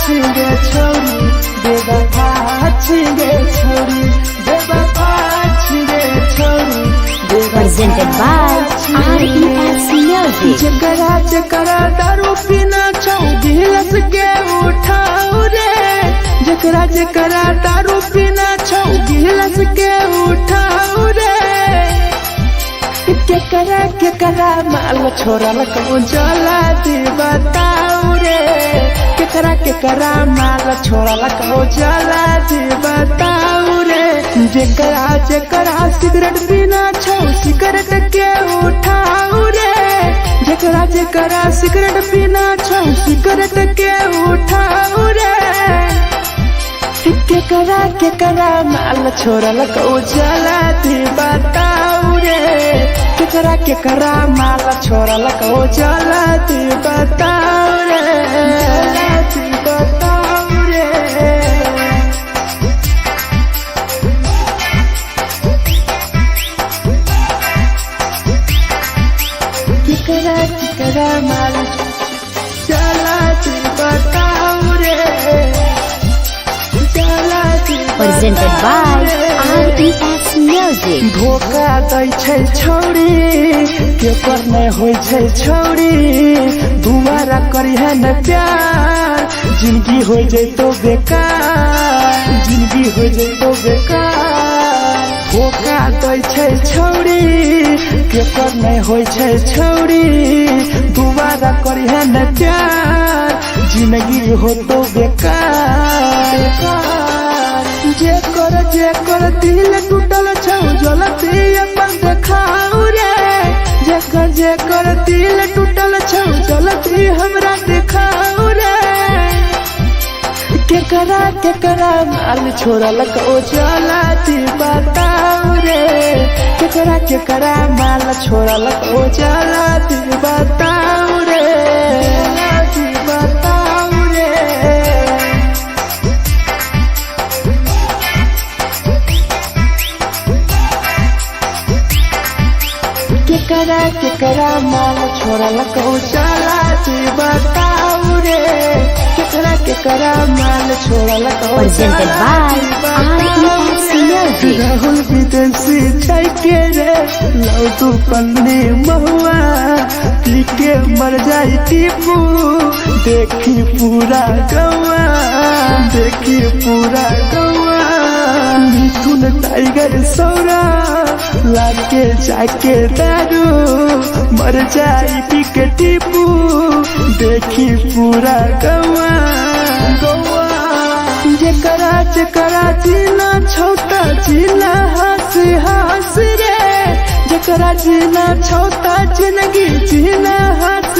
छिगे छोरी बेवफा छिगे छोरी बेवफा छिगे छोरी Presented by RES Music. जकरा जकरा दारू पीना छौ गिलास के उठाओ रे जकरा जकरा दारू पीना छौ गिलास के उठाओ रे केकरा माल छोड़ल को जला दी बताओ रे केकरा माल छोड़ल को जला दी बताओ रे जकरा सिगरेट पीना छौ सिगरेट के उठाओ रे जकरा सिगरेट पीना छौ सिगरेट के उठाओ रे केकरा माल छोड़ल को जला दी बताओ रे केकरा माल छोड़ल को जला दी बताओ रे जला दी बताओ रे केकरा माल जला दी बताओ रे जला दी Presented by RES Music. धोखा दै छै छौरी केकर नहीं होइ छै छौरी दुबारा करिहे न प्यार जिंदगी हो जैतो बेकार जिंदगी हो जैतो बेकार धोखा दै छै छौरी केकर नहीं होइ छै छौरी दुबारा करिहे न प्यार जिंदगी हो तो बेकार जेकर दिल टूटल छौ जलती अपन देखाओ रे जेकर दिल टूटल छौ जलती हमरा देखाओ रे केकरा माल छोड़ल को जला दी बताओ रे केकरा माल छोड़ल को जला दी बताओ रे जला दी बताओ रे केकरा माल छोड़ल को जला दी बताओ रे केकरा माल छोड़ल को Presented by RES Music. Rahul विदेशी छै के रे लौ तू पन्नी महुआ पी के मर जाई टीपू देखी पूरा गौआ देखी पूरा गौआ मिथुन टाइगर सौरा लाके जाके दारू मर जाई पी के टीपू देखी पूरा गौआ जकरा जीना छौता जीना हंस रे जकरा जीना छौता जिंदगी जीना हंस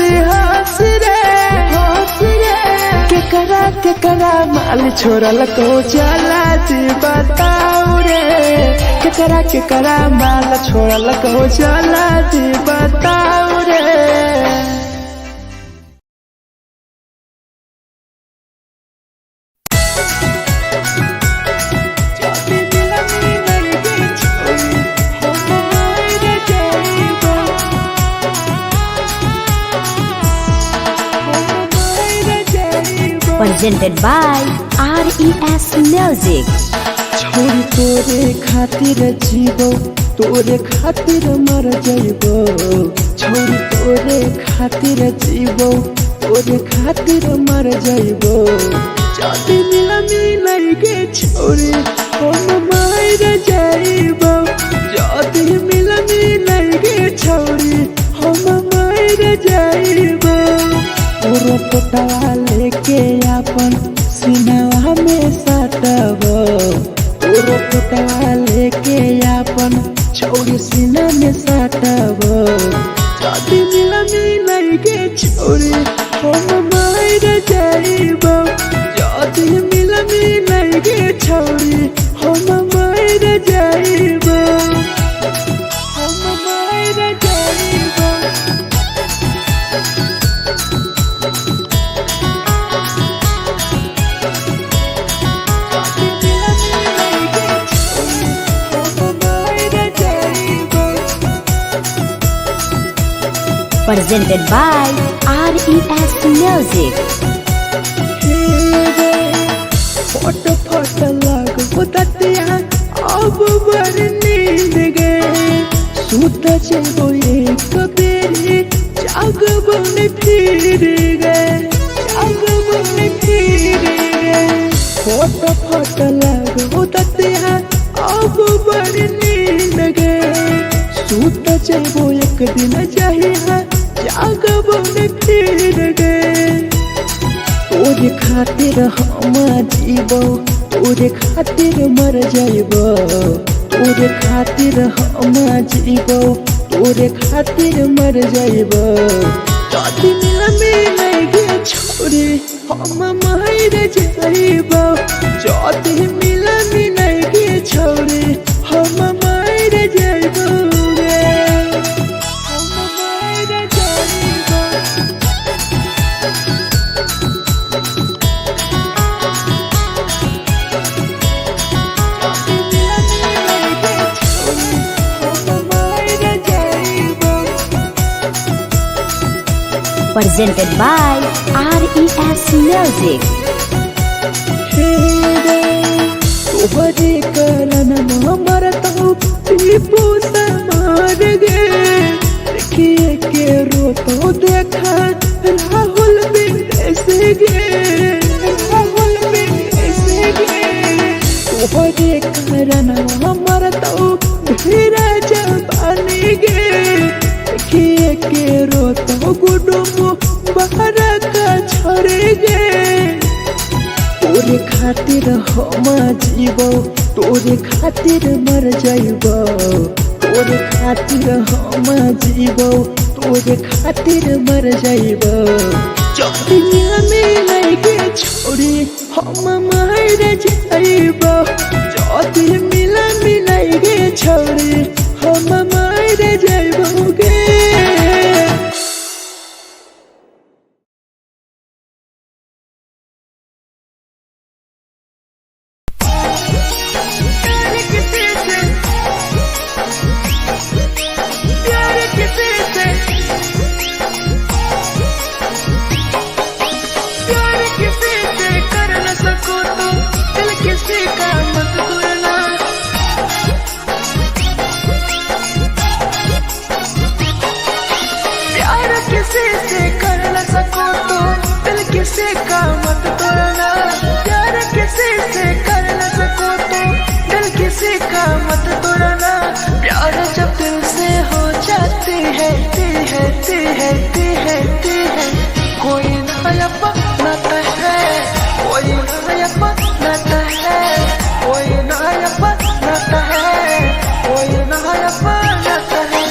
रे केकरा माल छोड़ल को जला दी बताओ रे केकरा माल छोड़ल को जला दी बताओ रे Presented by RES Music. छोरी तोरे खातिर जीवो तोरे खातिर मर जाइबो छोरी तोरे खातिर जीवो तोरे खातिर मर जाइबो जाति मिलई के छोरी हम मर जाइबो जाति मिलई के छोरी हम मर जाइबो तोरो पोटवा लेके अपन सीनावा में सटबो तोरो पोटवा लेके अपन छौरी सीना में सटबो जाति मिलई के छोरी हम मर जाइबो जाति मिलई के छोरी हम मर जाइबो हम मर जाइबो Presented by RES Music. हे फिर गए, जागब में फिर गए। फोटो फोटो लगो ततिया अब बड़ नींद गए। सूत जबो एक दिन चाहिए, जागब में फिर गए। तोरे खातिर हम जीबो, तोरे खातिर मर जाइबो। तोरे खातिर हम जीबो, तोरे खातिर मर जाइबो। जदि मिलगे छोरे हम मर जाइबो। जदि मिलगे छोरे हम मर जाइबो गे, हम मर जाइबो। Presented by RES Music. तोहरे कारण मरता हूँ टीपू से मार गे। देखिए के रोतो देखा राहुल विदेश गे, राहुल विदेश गे। तोहरे कारण मरता हूँ धीरे जबानी गे। देखिए के रोतो गुडुमो बाहर का छोड़े गे। तोरे खातिर हम जीबो, तोरे खातिर मर जाइबो। तोरे खातिर हम जीबो, तोरे खातिर मर जाइबो। जदि मिलगे छोरे हम मर जाइबो। जदि मिलगे छोरे हम मर जाइबो गे। किसी का मत तोड़ना, प्यार किसी से कर न सको तो दिल किसी का मत तोड़ना। प्यार जब दिल से हो जाती है, कोई नया बनाता है, कोई नया बनाता है, कोई नया बनाता है, कोई नया बनाता है।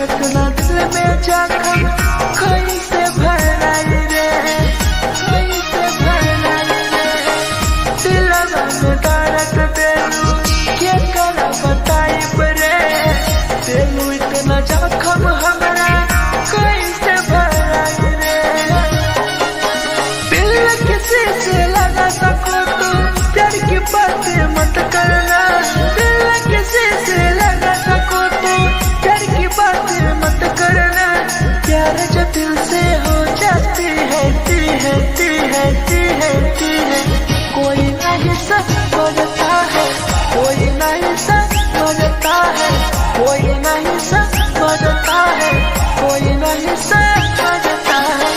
इतना दिल में जख्म कैसे भराई रे, कैसे भराई रे। दिलवा में दर्द देलू के कर बताई रे। देलू इतना जख्म हमरा कैसे भराई रे। दिल किसी से लगा सको तो प्यार की बातें मत करना। दिल किसी से लगा सको तो प्यार की बातें मत करना। प्यार जो दिल से हो जाती है, कोई नहीं समझता है, कोई नहीं समझता है, कोई नहीं समझता है, कोई नहीं समझता है।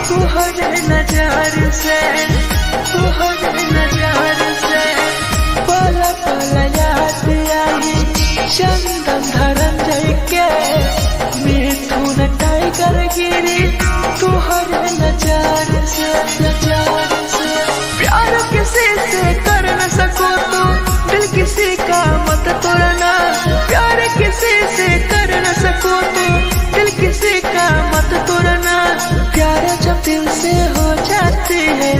तुहरे नजार से, तुहरे नजार से पल पल याद आई। चंदन धरम जय के मिथुन टाइगर गिरी तुहरे प्यार किसी से कर न सको तो दिल किसी का मत तोड़ना। प्यार किसी से कर न सको तो दिल किसी का मत तोड़ना। प्यार जब दिल से हो जाती है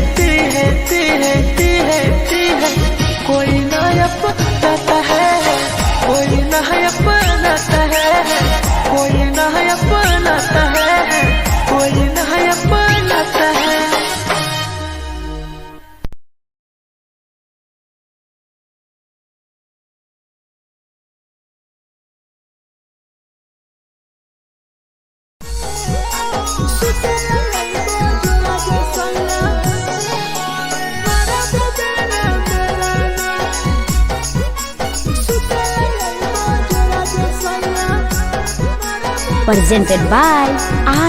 कोई ना अपनाता है, कोई ना अपनाता है, कोई ना अपनाता है, कोई ना अपनाता है। Presented by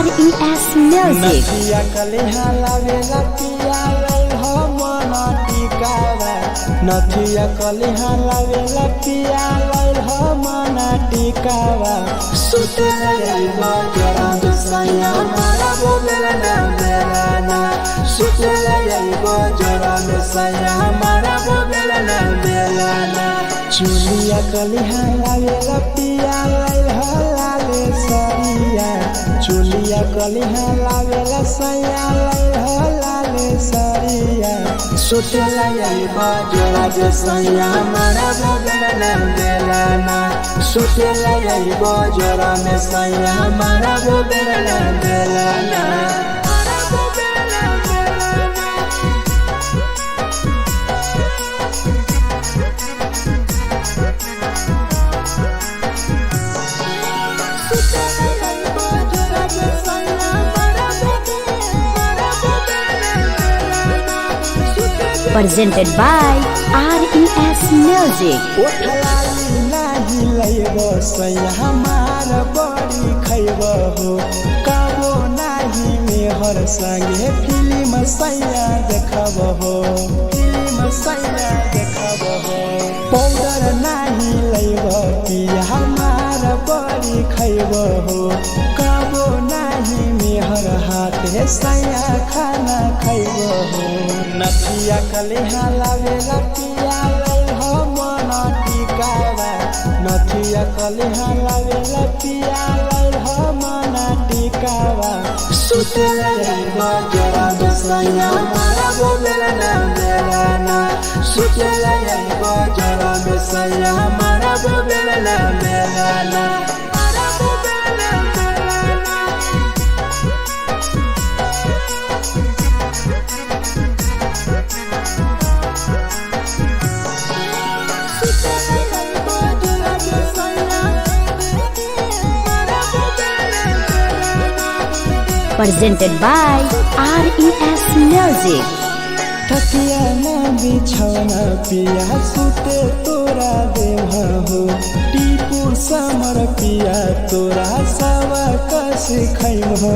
RES Music. नथिया कलिहा लावेला पिया लई हो मन टिकावा। नथिया कलिहा लावेला पिया लई हो मन टिकावा। सुते लईबो जरा दुसैया मारा बोलेला ना बेलाना। सुते लईबो जरा दुसैया मारा बोलेला ना बेलाना। चुलिया कलिहा लावेला पिया लई हो लाले सरिया। चुलिया कलिहा लावेला सैया लई हो लाले सरिया। सुतेला लईबो जरा दुसैया मारा बोलेला ना बेलाना। सुतेला लईबो जरा दुसैया मारा बोलेला ना बेलाना। Presented by RES Music. ओठलाली नाही लईबो सैया हमार बड़ी खैबो हो। काबो नाही मेहर संगे फिल्म सैया देखबो हो। फिल्म सैया देखबो हो। पाउडर नाही लईबो पिया हमार बड़ी खैबो हो। काबो नाही मेहर हाथे सैया खाना खैबो हो। नथिया कलिहा लावेला पिया लई हो मन टिकावा। नथिया कलिहा लावेला पिया लई हो मन टिकावा। सुते लईबो जरा दुसैया मारा बोलेला ना बेलाना। सुते लईबो जरा दुसैया मारा बोलेला ना बेलाना। Presented by RES Music. तकिया ना बिछौना पिया सुते तोरा देवा हो। टीपू समर पिया तोरा सवा कस खैम हो।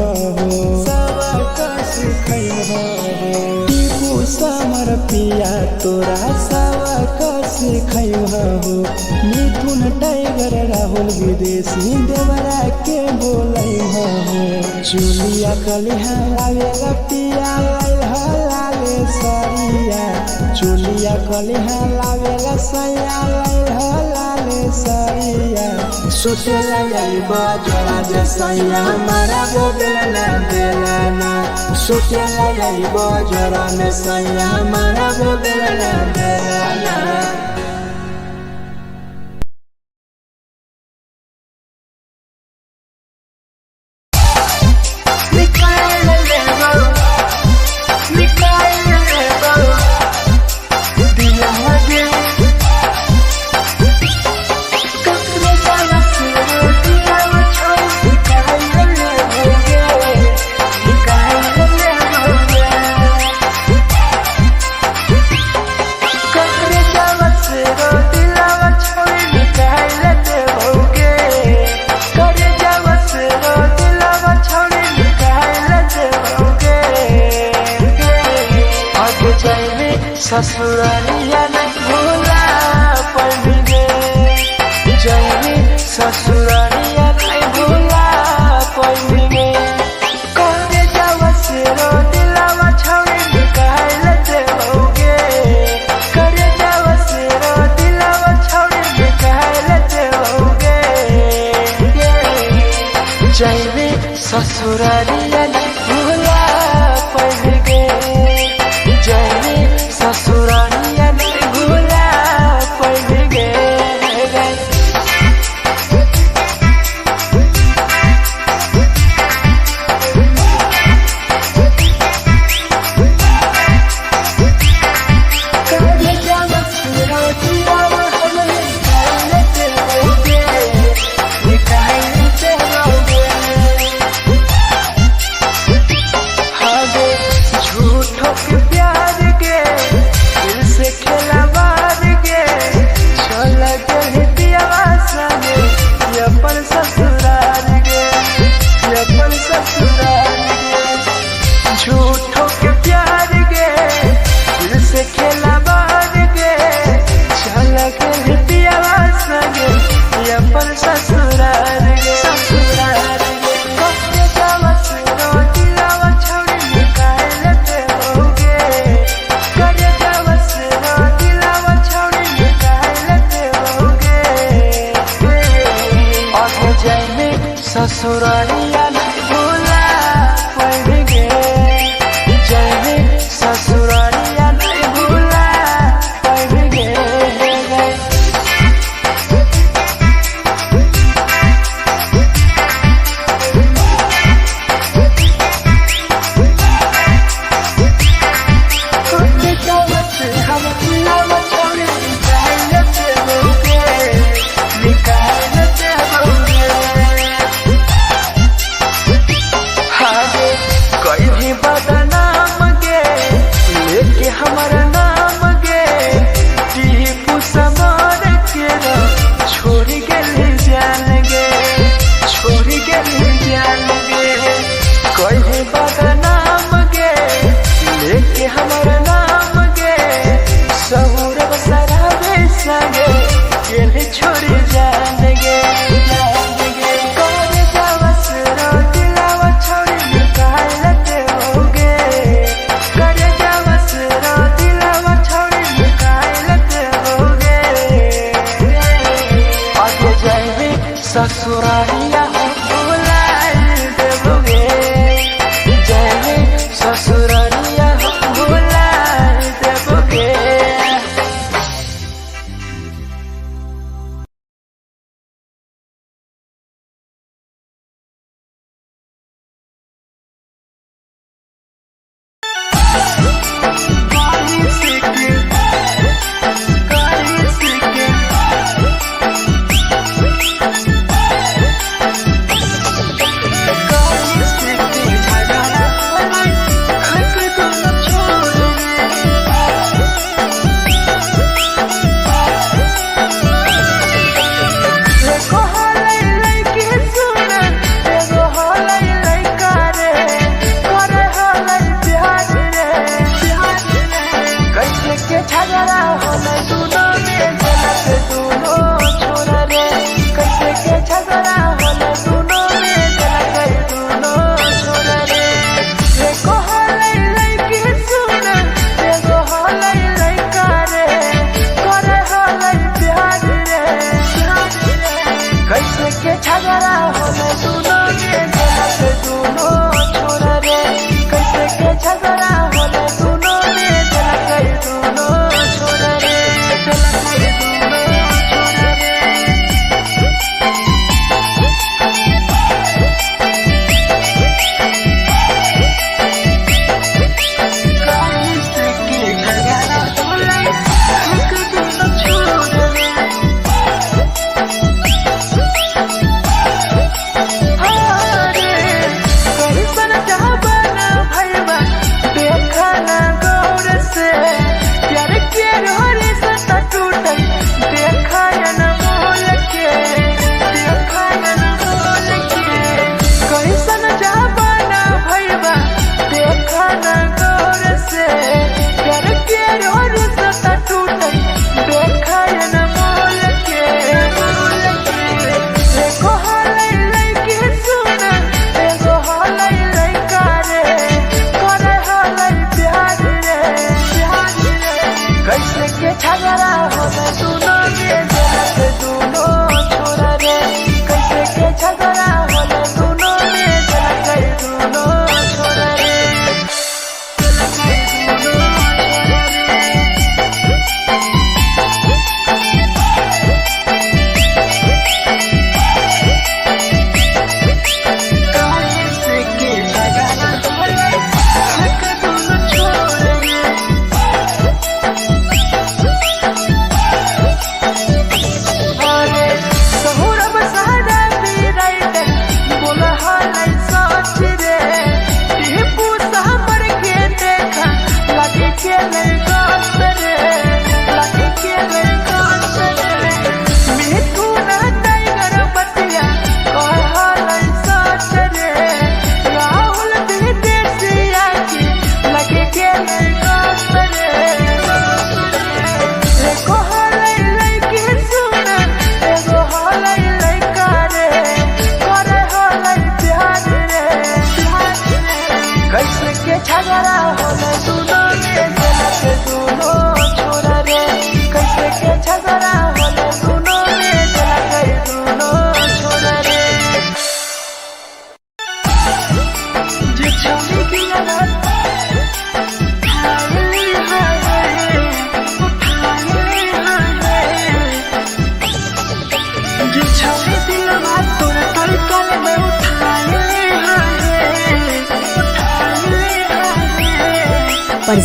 सवा कस खैम हो। टीपू समर पिया तोरा सवा कस खैम हो। मिथुन टाइगर राहुल विदेशी देवरा के बोलै हो। चुलिया कलिहा लावेला पिया लई हो लाले सरिया। चुलिया कलिहा लावेला सैया लई हो लाले सरिया। सुतेला लईबो जरा दुसैया मारा बोलेला ना बेलाना। सुतेला लईबो जरा दुसैया मारा बोलेला ना बेलाना। ससुरालिया नहीं भूला पड़ेंगे। जैनी ससुरालिया नहीं भूला पड़ेंगे। कौन जावा से रो दिला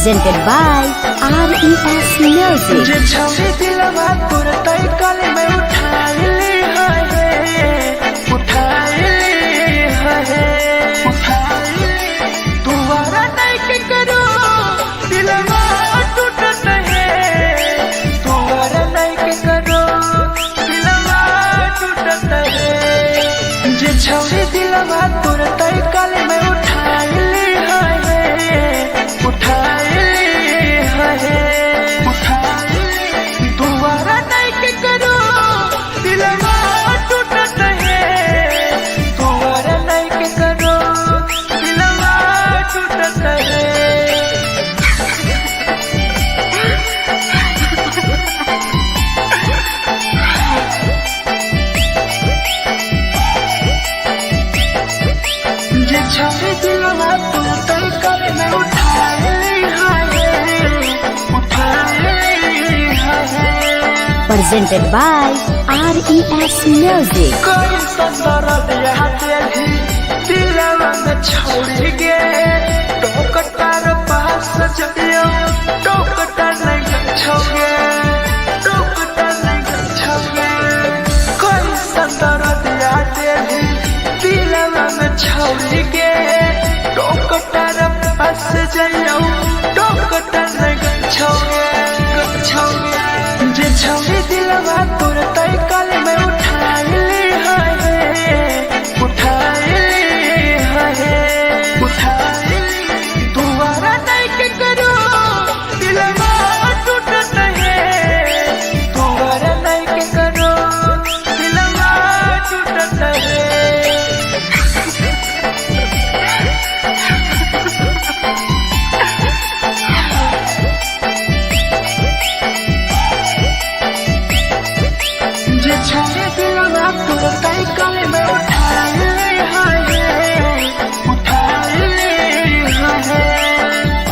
presented by RES Music. जे छवि दिलवा तोर तई कल में उठाइली है तुम्हारा नहीं के करो दिलवा टूटत है तुम्हारा नहीं के करो दिलवा टूटत है जे छवि दिलवा तोर तई कल में उठाइली है दोबारा नहीं के करो दिलवा टूटत है दोबारा नहीं के करो दिलवा टूटत है जे छवि दिलवा तू तई कर में उठाइली Presented by RES Music. कोई संदर दिया तेरी दिलवा में छोड़ के टोकटार पास जइयो टोकटार नहीं छोगे टोकटार नहीं छोगे कोई संदर दिया तेरी दिलवा में छोड़ के टोकटार पास जइयो टोकटार नहीं छोगे जे छवि दिलवा तोर तई कल में उठाइली है दोबारा नहीं के करो दिलवा टूटत है दोबारा नहीं के करो दिलवा टूटत है जे छवि दिलवा तोर तई कल में उठाइली है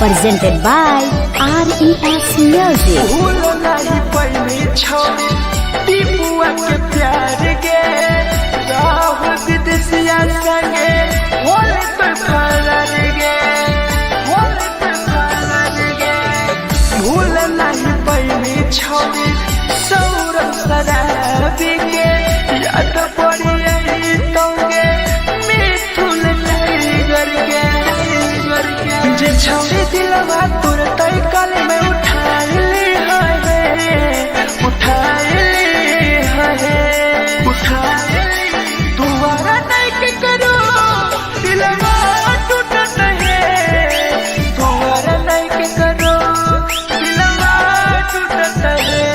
Presented by RES Music. भूल नहीं पैनी छोड़ी टीपुआ के प्यार के राहुल विदेशिया संगे होले तो फरार गे भूल नहीं पैनी छोड़ी सौरभ शराबी के याद पड़ी यही तोगे मिथुन टाइगर के जे छवि दिलवा तोर तई कल में उठाइली है दोबारा नहीं के करो दिलवा टूटत है दोबारा नहीं के करो दिलवा टूटत है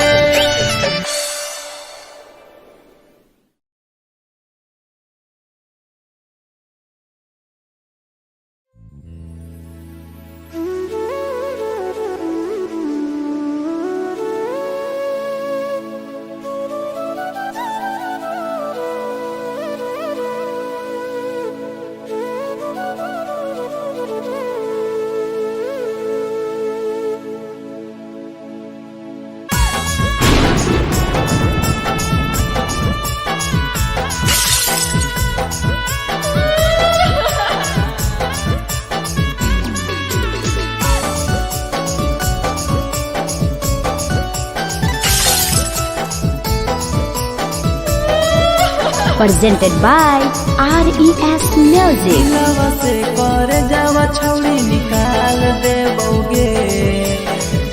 Presented by RES Music. दिलवा से कर जावा छौड़ी निकाल देबोगे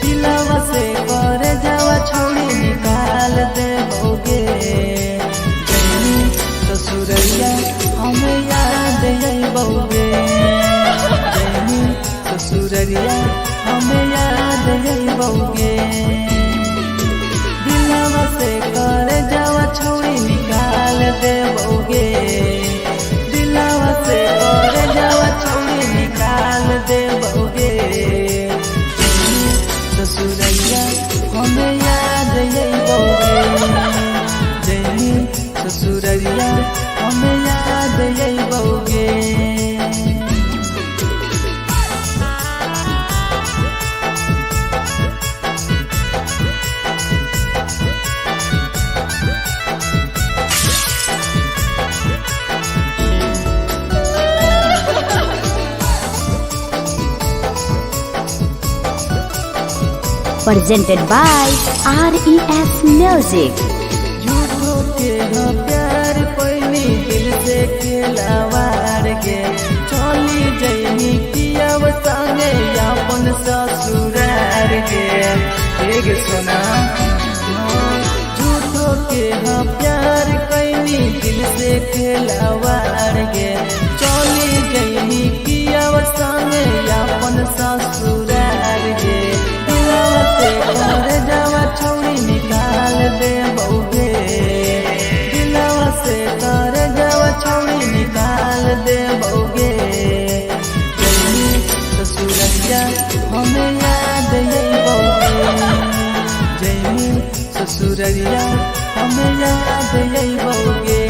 दिलवा से कर जावा छौड़ी निकाल देबोगे जैनी ससुरैया हमें याद अइबोगे जैनी ससुरैया हमें याद अइबोगे दिलवा से कर जावा छौड़ी निकाल देबोगे दिलवा से कर जावा छौड़ी निकाल देबोगे ससुरैया हमें याद अइबोगे जैनी ससुरैया हमें याद अइबोगे presented by RES Music. झूठो के हाँ प्यार पैनी दिल से खिलावार गे चली जैनी कियाव संगे अपन ससुरार गे एक सुना झूठो के हाँ प्यार कैनी दिल से खिलावार गे चली जैनी कियाव संगे अपन ससुरार गे दिलवा से घर जावा छौड़ी निकाल दे बउगे दिलवा से घर जावा छौड़ी निकाल दे बउगे जैनी ससुरैया हमें याद यही बउगे जैनी ससुरैया हमें याद यही बउगे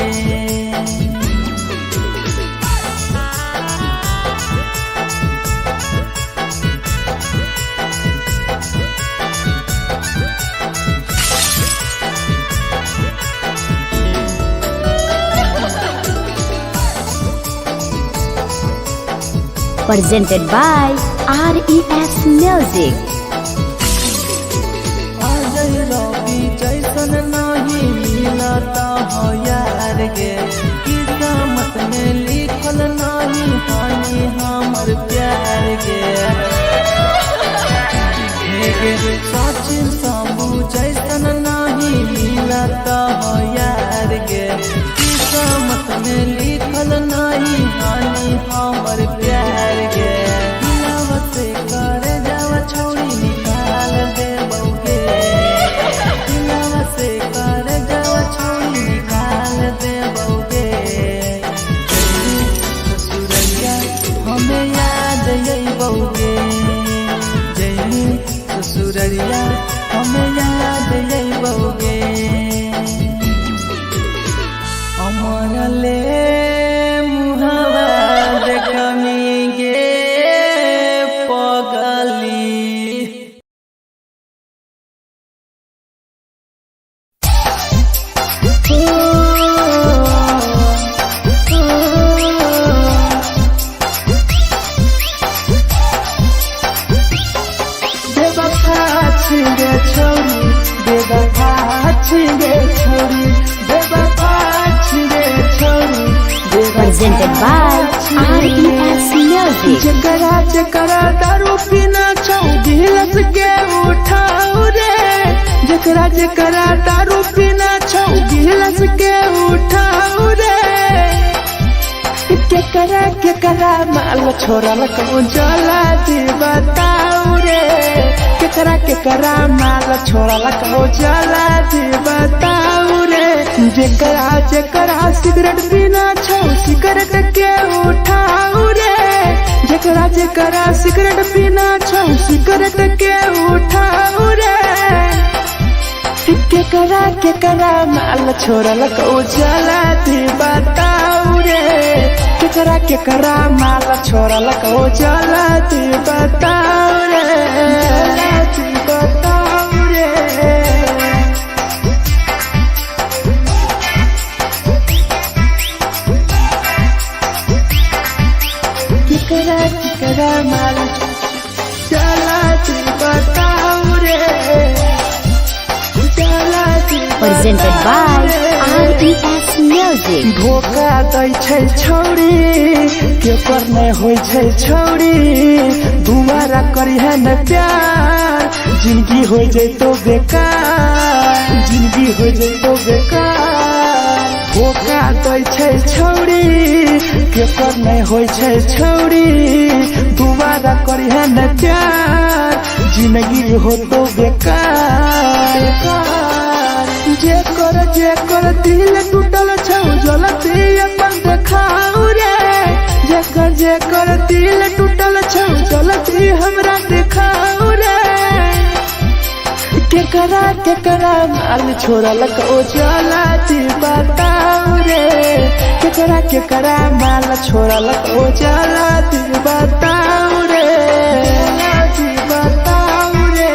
Presented by RES Music. Ajay रवि जैसन नहीं मिलता हो यार गे किस्मत में लिखल नहीं हानि हमर प्यार गे सचिन साबू जैसन नहीं मिलता हो यार गे किस्मत में लिखल नहीं हानि हमर प्यार गे दिलवा से कर जावा छौड़ी निकाल दे बउगे दिलवा से कर जावा छौड़ी निकाल दे बउगे ससुरैया हमें याद यही बउगे जैनी ससुरैया हमें याद यही बउगे अमर ले मुहावा देखनी गे पगली बेवफा छिगे छोरी बेवफा छिगे छोरी बेवफा छिगे छोरी Presented by RES Music. जकरा जकरा दारू पीना छौ गिलास के उठाऊ रे जकरा जकरा दारू पीना छौ गिलास के उठाऊ रे केकरा माल छोड़ल को जला दी बताऊ रे केकरा माल छोड़ल को जला दी बताऊ रे जकरा जकरा सिगरेट पीना छौ सिगरेट के उठाऊ रे जकरा जकरा सिगरेट पीना छौ सिगरेट के उठाऊ रे केकरा माल छोड़ल को जला दी बताऊ रे केकरा माल छोड़ल को जला दी बताऊ रे जला दी बताऊ रे केकरा माल चला दी बताऊ रे चला दी Presented by RES Music. धोखा दै छै छौड़ी केकर नहीं होइ छै छौड़ी दुबारा करी है न प्यार जिंदगी हो जैतो बेकार जिंदगी हो जैतो बेकार धोखा दै छै छौड़ी केकर नहीं होइ छै छौड़ी दुबारा करी है न प्यार जिंदगी हो तो बेकार जेकर दिल टूटल छौ जलती अपन देखाऊ रे जेकर दिल टूटल छौ जलती हमरा देखाऊ रे केकरा माल छोड़ल को जलती बताऊ रे केकरा माल छोड़ल को जलती बताऊ रे जलती बताऊ रे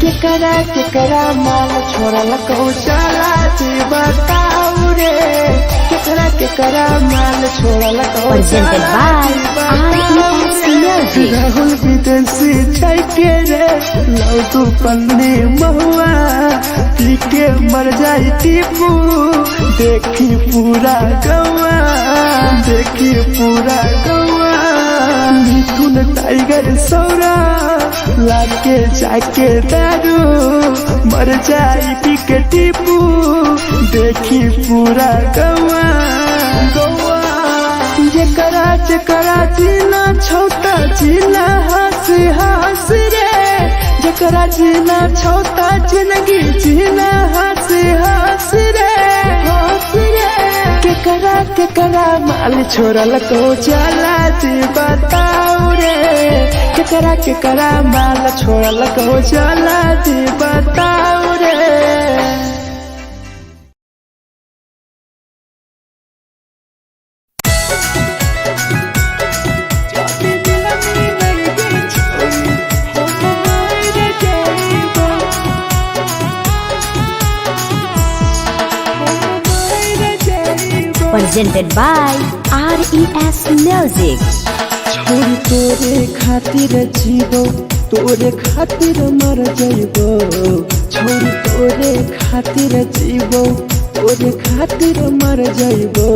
केकरा माल छोड़ल को चला बताऊ रे केकरा माल छोड़ल Presented by RES Music. Rahul विदेशी जाके रे लौ तू पन्नी महुआ पी के मर जाई टीपू देखी पूरा गौआ देखी पूरा गौआ मिथुन टाइगर सौरा लाके जाके दारू मर जाई पी के टीपू देखी पूरा गौआ गौआ जकरा जकरा जीना छोटा जीना हंस हंस रे जकरा जीना छोटा जिंदगी जीना हंस हंस रे हंस रे केकरा केकरा माल छोड़ल को चला जी बताओ रे केकरा केकरा माल छोड़ल को चला जी बताओ रे। Presented by RES Music. छोरी तोरे खातिर जीवो तोरे खातिर मर जाइबो छोरी तोरे खातिर जीवो तोरे खातिर मर जाइबो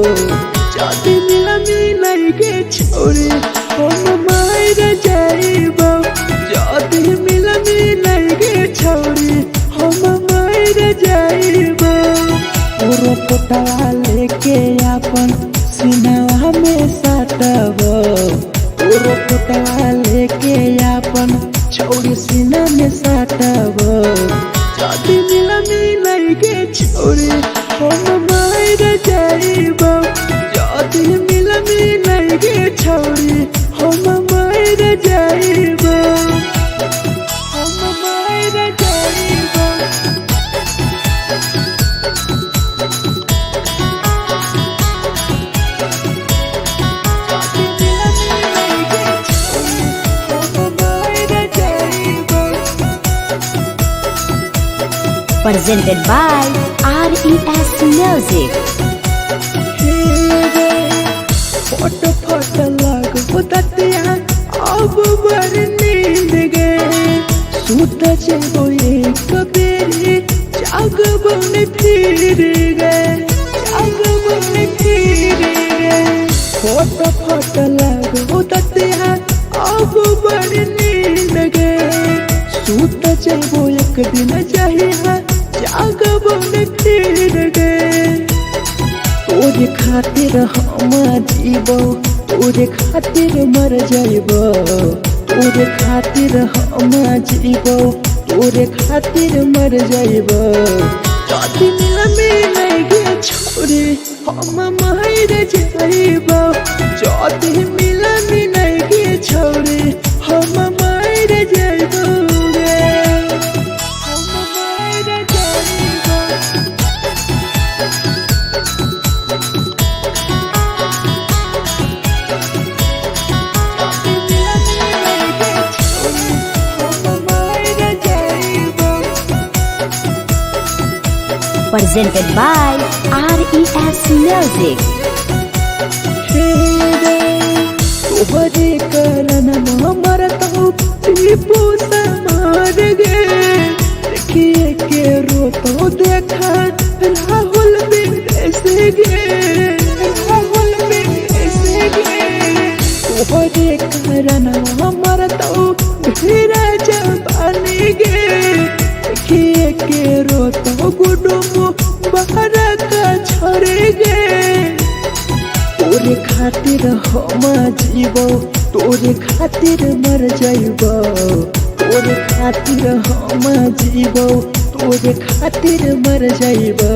जदी मिला गे छोरी हम मर जाइबो जदी मिला गे छोरी हम मर जाइबो पूरा पोटवा लेके अपन सीनावा में साटबो पूरा पोटवा लेके अपन छोरी सीना में साटबो जदी मिला गे छोरी हम मर जाइबो जदी मिला गे छोरी हम मर जाइबो हम मर जाइबो। Presented by RES Music. फोट फोट लगो ततिया अब बड़ नींद गए सूत जेबो एक बेरी जागबो ने फिर गए जागबो ने फिर गए फोट फोट लगो ततिया अब बड़ नींद गए सूत जेबो एक दिन चाहिए जागबो ने फिर गए तोरे खातिर हम जीवो तोरे खातिर मर जाइबो तोरे खातिर हम जीवो तोरे खातिर मर जाइबो जदी मिला गे छोरी हम मर जाइबो जदी मिला गे छोरी हम मर जाइबो गे हम मर जाइबो। Presented by RES Music. तोहरे करन मरत हो टीपू समार गे देखिए के रोतो देखा राहुल विदेश गे राहुल विदेश गे तोहरे करन मरत हो धीरे जवानी गे देखिए के रोतो गुडुम बाहर का छोड़े गे तोरे खातिर हम जीवो तोरे खातिर मर जाइबो तोरे खातिर हम जीवो तोरे खातिर मर जाइबो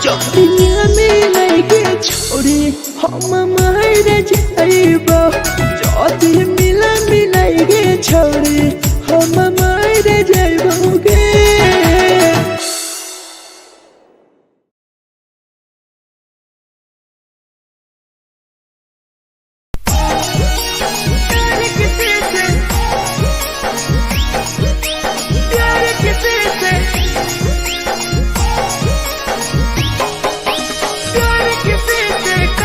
जदी मिला गे छोरी हम मर जाइबो जदी मिला गे छोरी हम मर जाइबो गे। Gotta get busy.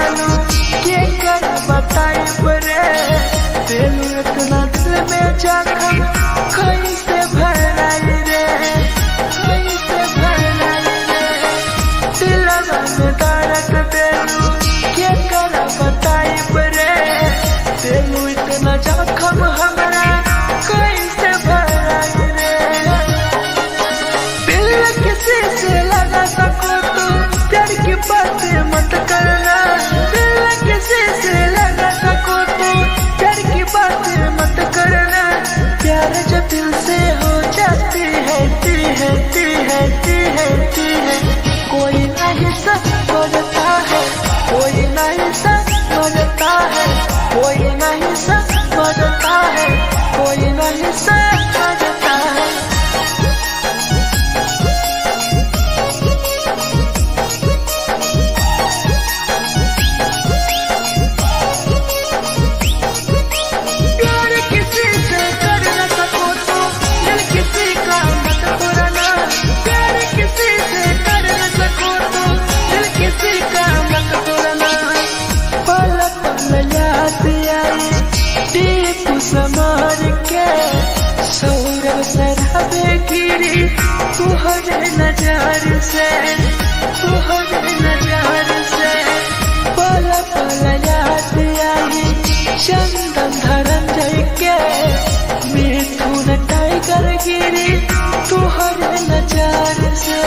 देलू के कर बताई बरे देलू इतना दिल में जखम कैसे भराई रे कैसे भराई रे दिलवा में दर्द देलू के कर बताई बरे देलू इतना जखम हमरा कैसे भराई रे दिल किसी से लगा सको तो प्यार की बातें मत करना दिल किसी से लगा सको तो प्यार की बातें मत करना प्यार जो दिल से हो जाती है कोई नहीं समझता है कोई नहीं समझता है कोई नहीं समझता है कोई नहीं समझता है प्यार किसी से कर न सको तो दिल किसी का मत तोड़ना प्यार किसी से कर न सको तो दिल किसी का मत तोड़ना पल पल याद आई टीपू समार के सौरभ शराबे गिरी तुहरे नजर से पल पल याद आई चंदन धरंजय के मिथुन टाइगर गिरी तुहरे नजर से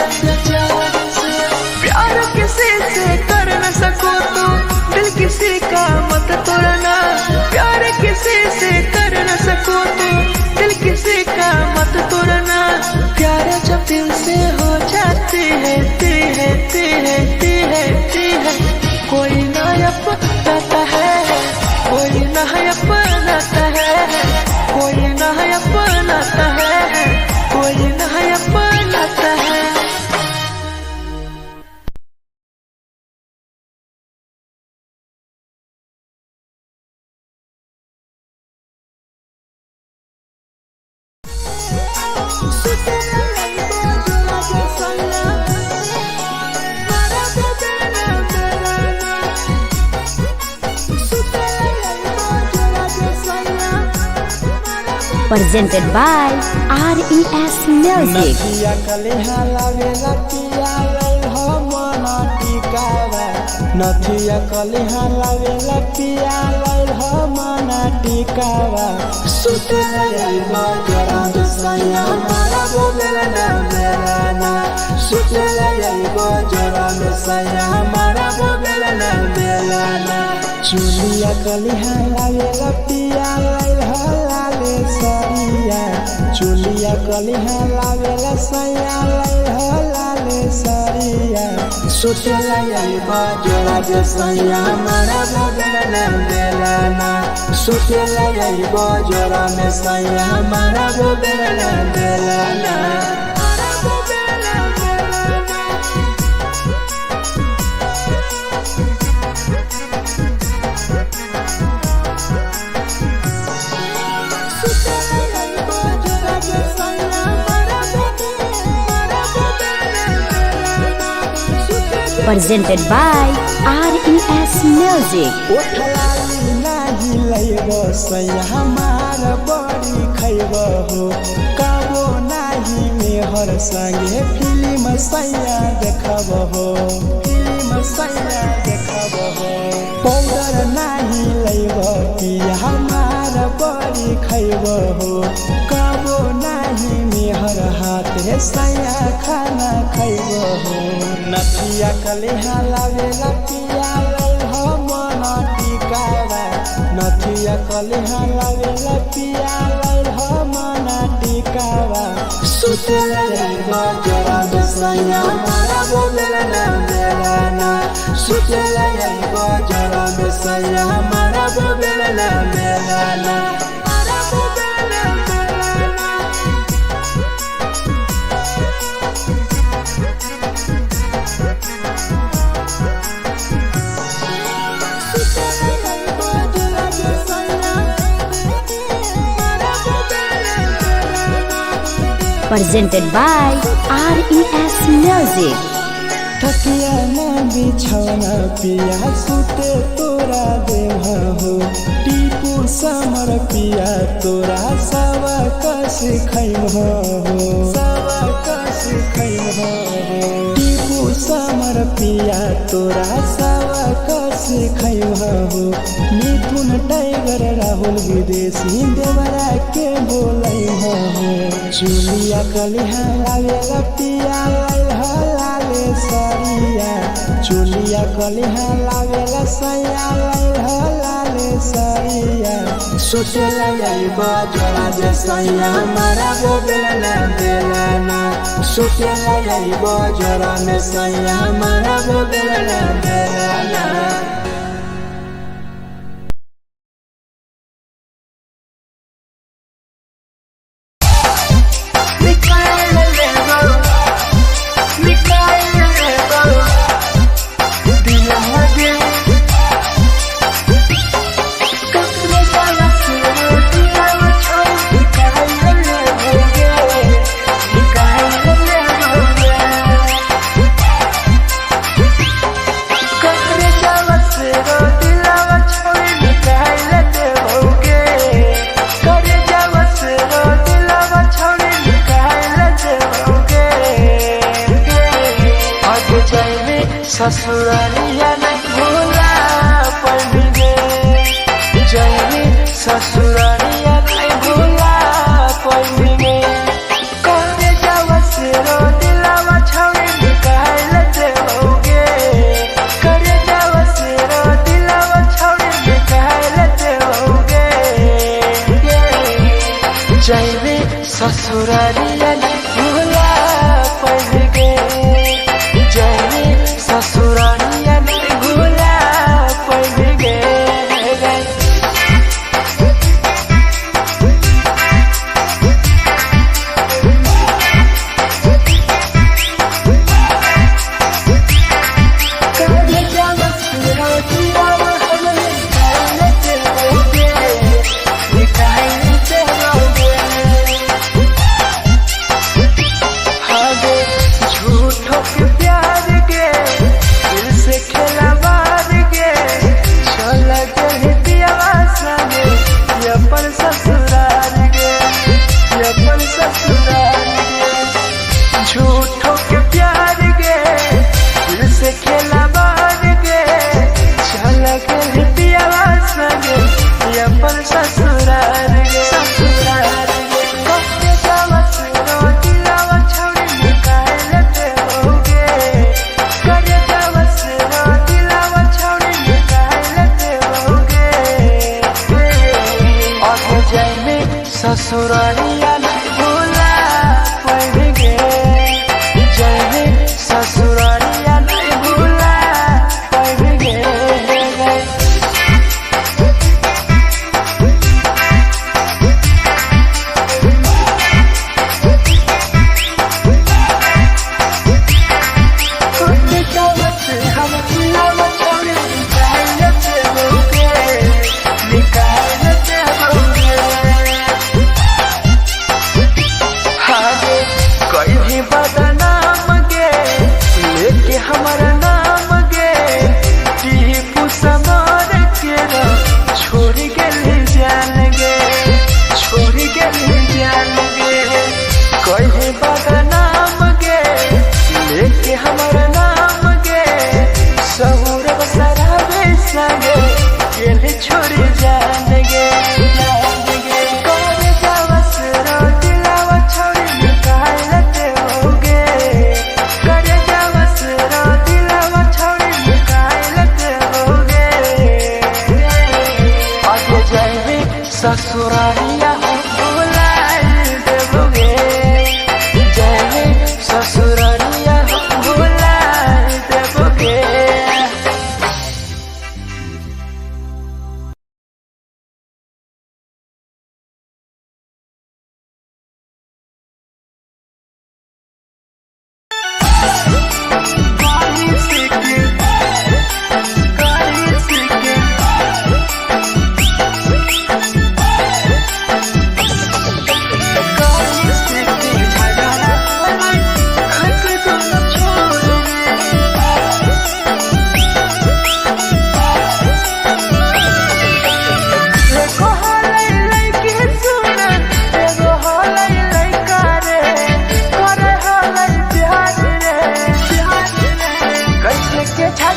प्यार किसी से कर न सको तो दिल किसी का मत तोड़ना प्यार किसी से कर न सको तो दिल किसी का मत तोड़ना प्यार जब दिल से हो जाती है कोई ना अपनाता है कोई ना अपनाता है कोई ना अपनाता है कोई ना अपनाता है Presented by RES Music. नथिया कलिहा लावेला पिया लई हो मना टिकावा नथिया कलिहा लावेला पिया लई हो मना टिकावा सुतला यइबा जरा दसया मारा बोलेला ना मेलाना सुतला यइबा जरा दसया मारा बोलेला ना मेलाना चुलिया कलिहा लावेला पिया लई हो लाले सरिया चुलिया कलिहा लावेला सैया लई हो लाले सरिया सुतला यइबा जरा दसया मारा बोलेला ना मेलाना सुतला यइबा जरा में सैया मारा बोलेला ना Melana Presented by RES Music. ओठलाली नाही लइबो सैया हमार बड़ी खइबो हो काबो नाही मेहर संगे फिल्म सैया देखबो हो पाउडर नाही लइबो पिया हमार बड़ी खइबो हो काबो नाही मेहर हाथ सैया खाना खइबो हो नथिया कलिहा लावेला पिया लई हो मना टिकावा नथिया कलिहा लावेला पिया लई हो मना टिकावा सुतला यइबा जरा दसया मारा बोलेला ना मेलाना सुतला यइबा जरा दसया मारा बोलेला ना Melana Presented by RES Music. थकिया ना बिछौना पिया सुते तोरा देह हो टीपू समर पिया तोरा सवा कस खैम हो सवा कस खैम हो टीपू समर पिया तोरा सवा कस खैम हो मिथुन टाइगर राहुल विदेशी देवरा के बोलै हो चुलिया कलिहा लावेला पिया लाले सरिया चुलिया कलिहा लावेला सैया लाले सरिया सुतेला याइबा जोड़ा जे सैया हमारा वो बेला बेलाना सुतेला याइबा जोड़ा में सैया हमारा वो बेला बेलाना ससुरालिया नहीं भूला पड़ेंगे जैनी ससुरालिया नहीं भूला पड़ेंगे करे जावा से रो दिलावा छावे निकाल देओगे करे जावा से रो दिलावा छावे निकाल देओगे जैनी ससुरालिया नहीं भूला पड़ेंगे ससुरालिया नहीं भूला पड़ेंगे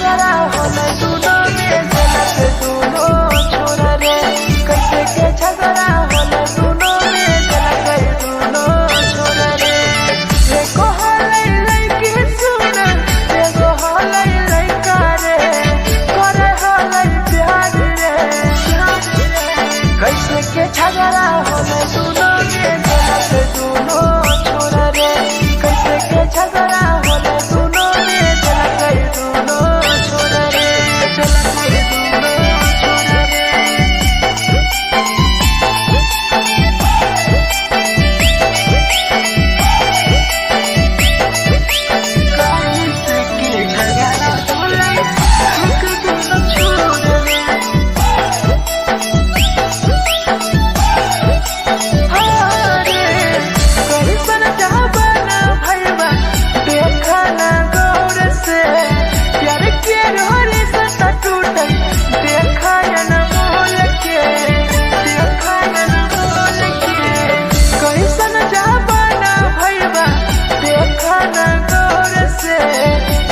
झगड़ा होला दोनों में जलत दोनों छोरा रे कैसे के झगड़ा होला दोनों में जलत दोनों छोरा रे एको हलै लइकी सुन एगो हलै लइका रे करे हलै प्यार रे कैसे के झगड़ा होला दोनों में जलत दोनों छोरा रे कैसे के झगड़ा होला दोनों में जलत दोनों छोरा रे जलत दोनों छोरा रे कैसे के झगड़ा होला दोनों छोरा रे कैसन चाहबना भैया देखा ना गौर से प्यार के रोरे से टूटे देखा न मोल के देखा न मोल के कैसन चाहबना भैया देखा ना गौर से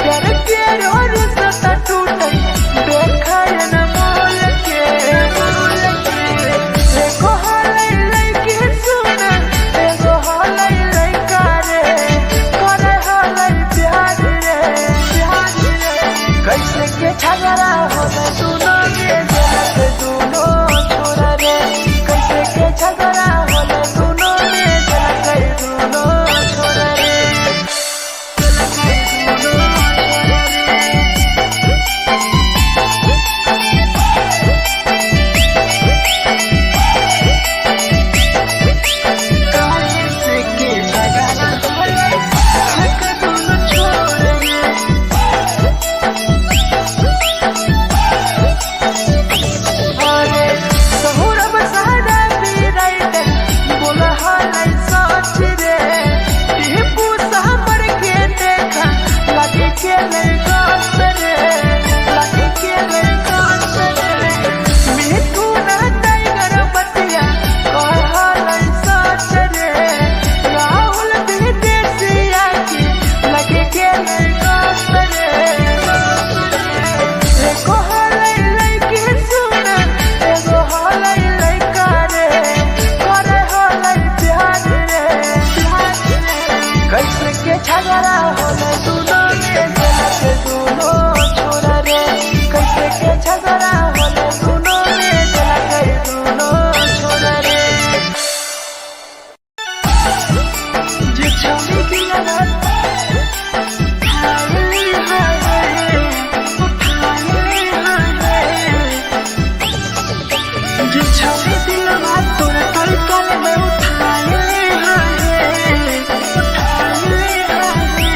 प्यार के रोरे से टूटे देखा न मोल के देखो हलै लइकी सुन एगो हलै लइका रे करे हलै प्यार रे कैसे के झगड़ा होला दोनों में जलत दोनों छोरा रे कैसे के झगड़ा होला दोनों में जलत दोनों छोरा रे जलत दोनों छोरा रे कैसे के झगड़ा होला दोनों छोरा रे अरे सहुरब सहरा पीराइट बोला हालै सच रे टीपू सामर के देखा लगे के नहीं गास रे लगे के नहीं गास रे मिठू ना टाइगर बतिया कह हालै सच रे राहुल विदेशिया की लगे के नहीं गास रे एको हलै लइकी सुन एगो हलै लइका रे करे हलै प्यार रे कैसे के झगड़ा होला दोनों में जलत दोनों छोरा रे कैसे के झगड़ा होला दोनों में जलत दोनों छोरा रे जे छौरी की लगत हाय हाय उठाए हाय जे छौरी दिलवा तोर तलकल में उठाए हाय उठाए हाय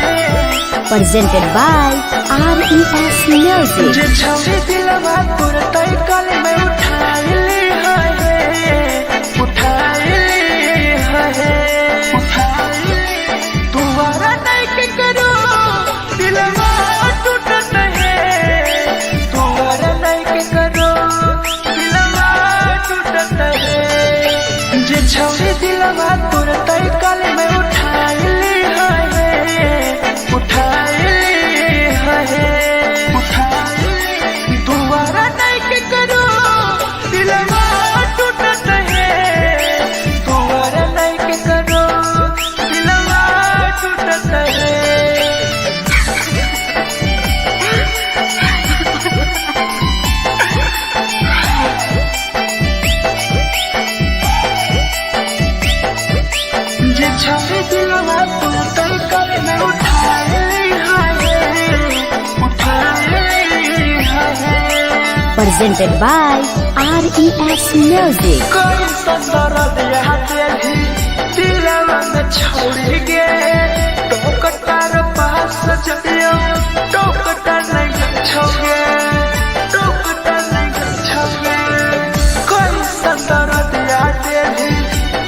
Presented by RES Music. जे छौरी दिलवा तोर तलकल में उठाए हाय उठाए हाय तुम्हारा नहीं के करो दिलवा टूटत है तुम्हारा नहीं के करो दिलवा टूटत है जे छौरी दिलवा तोर तलकल में उठाए हाय तुम्हारा नहीं के करो दिलवा टूटत है तुम्हारा नहीं के करो दिलवा टूटत है जे छौरी दिलवा तोर तलकल में उठाए हाय Presented by RES Music. कोई संदर्भ यहाँ तेरी दिलवा में छोड़ गे टोकटार पास जइयो टोकटार नहीं छोगे टोकटार नहीं छोगे कोई संदर्भ यहाँ तेरी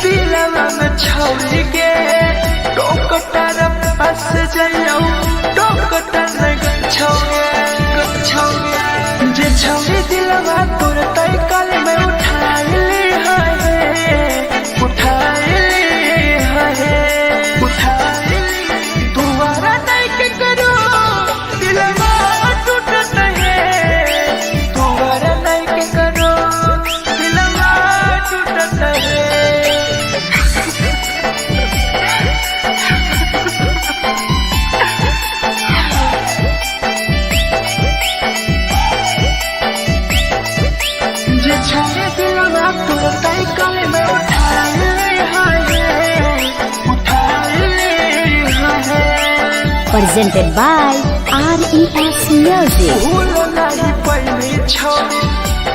दिलवा में छोड़ गे टोकटार पास जइयो टोकटार नहीं छोगे जे छौरी दिलवा तोर तलकल में उठाए हाय दुआरा नहीं के करो दिलवा Presented by RES Music. भूल नहीं पहली छोड़ी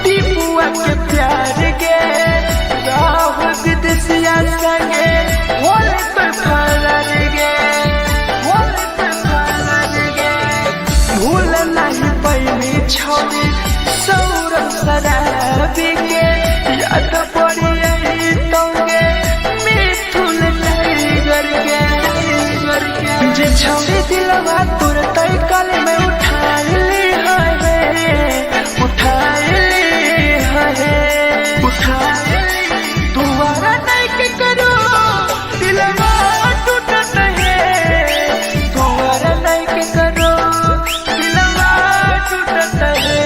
टीपुआ के प्यार गे राह विदेशिया संगे होले पे फरार गे होले पे फरार गे भूल नहीं पहली छोड़ी सौरभ शराबी के याद पड़ी यही तोगे मिथुन टाइगर के जे छोड़ी दिलवा तुरते कल में उठा ली है दोबारा नहीं के करो दिलवा टूटत है दोबारा नहीं के करो दिलवा टूटत है।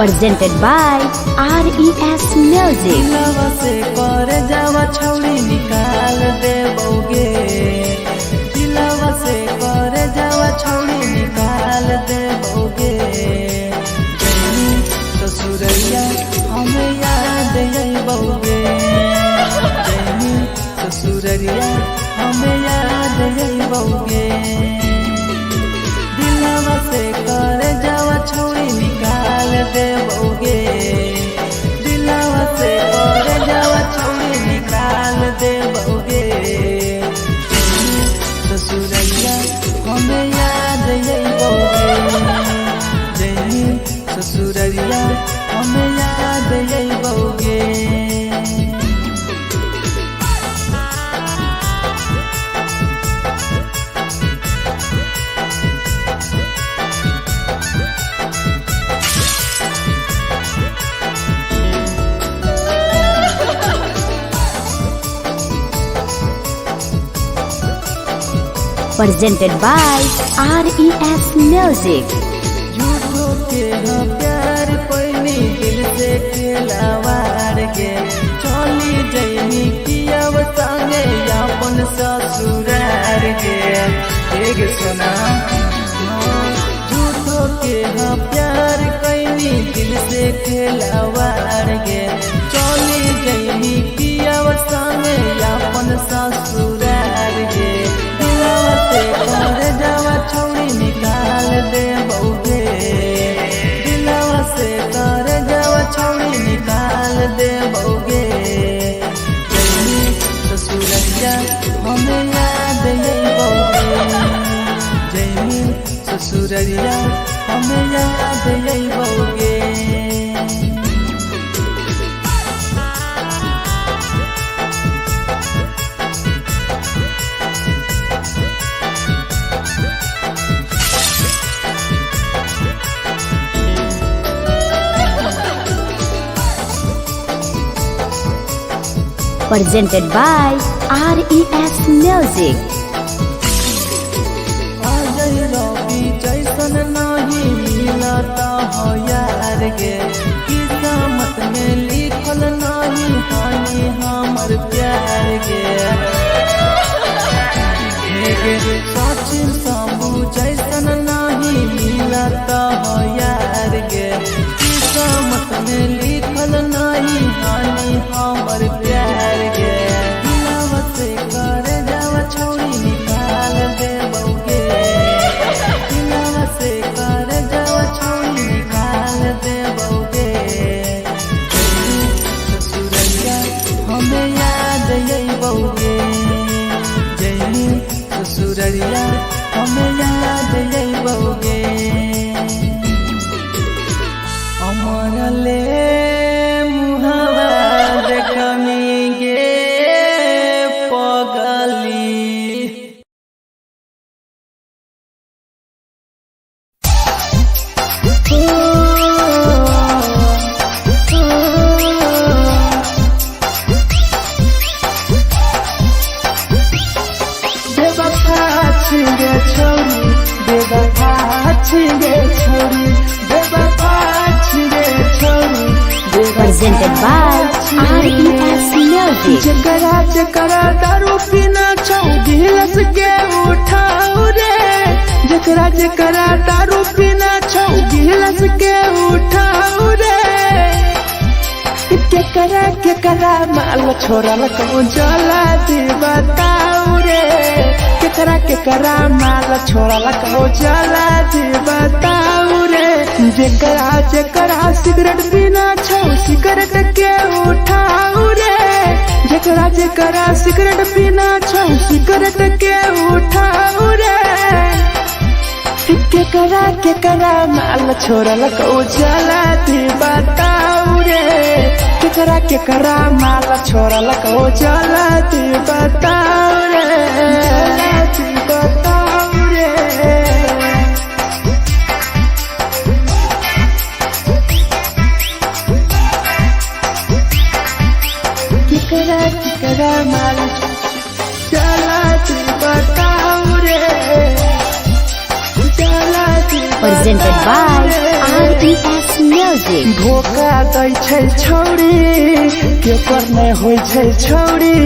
Presented by RES Music. दिलवा से कर जावा छौड़ी निकाल देबोगे दिलवा से कर जावा छौड़ी निकाल देबोगे जैनी ससुरैया हमें याद अइबोगे जैनी ससुरैया हमें याद अइबोगे दिलवा से कर जावा छौड़ी निकाल देबोगे दिलवा से कर जावा छौड़ी निकाल देबोगे ससुरैया हमें याद अइबोगे जैनी ससुरैया हमें याद अइबोगे। Presented by RES Music. झूठो के हाँ प्यार पैनी दिल से खिलावार के चली जैनी किया संगे अपन ससुरार के एक सुना झूठो के हाँ प्यार कैनी दिल से खिलावार के चली जैनी किया संगे अपन ससुरार के दिलवा से कर जावा छौड़ी निकाल देबोगे दिलवा से कर जावा छौड़ी निकाल देबोगे जैनी ससुरैया हमें याद अइबोगे जैनी ससुरैया हमें याद अइबोगे। Presented by RES Music. Ajay रवि जैसन नहीं मिलता हो यार गे किस्मत में लिखल नहीं हानि हमर प्यार गे सचिन शंभू जैसन नहीं मिलता हो यार गे किस्मत में लिखल नहीं हानि हमर प्यार गे दिलवा से कर जावा छौड़ी निकाल देबोगे दिलवा से कर जावा छौड़ी निकाल देबोगे ससुरैया हमें याद अइबोगे जैनी ससुरैया हमें याद अइबोगे। अमरले मुहावा देखनी गे पगल बेवफा छिगे छोरी बेवफा छिगे छोरी बेवफा छिगे छोरी Presented by RES Music. जकरा जकरा दारू पीना छौ गिलास के उठाओ रे जकरा जकरा दारू पीना छौ गिलास के उठाओ रे केकरा माल छोड़ल को जला दी बताओ रे केकरा माल छोड़ल को जला दी बताओ रे जकरा सिगरेट पीना छौ सिगरेट के उठाओ रे जकरा सिगरेट पीना छौ सिगरेट के उठाओ रे केकरा माल छोड़ल को जला दी बताओ रे केकरा माल छोड़ल को जला दी बताओ रे जला दी बताओ रे केकरा माल जला दी बताओ रे जला दी Presented by RES Music. धोखा दै छै छौरी केकर नहीं होइ छै छौरी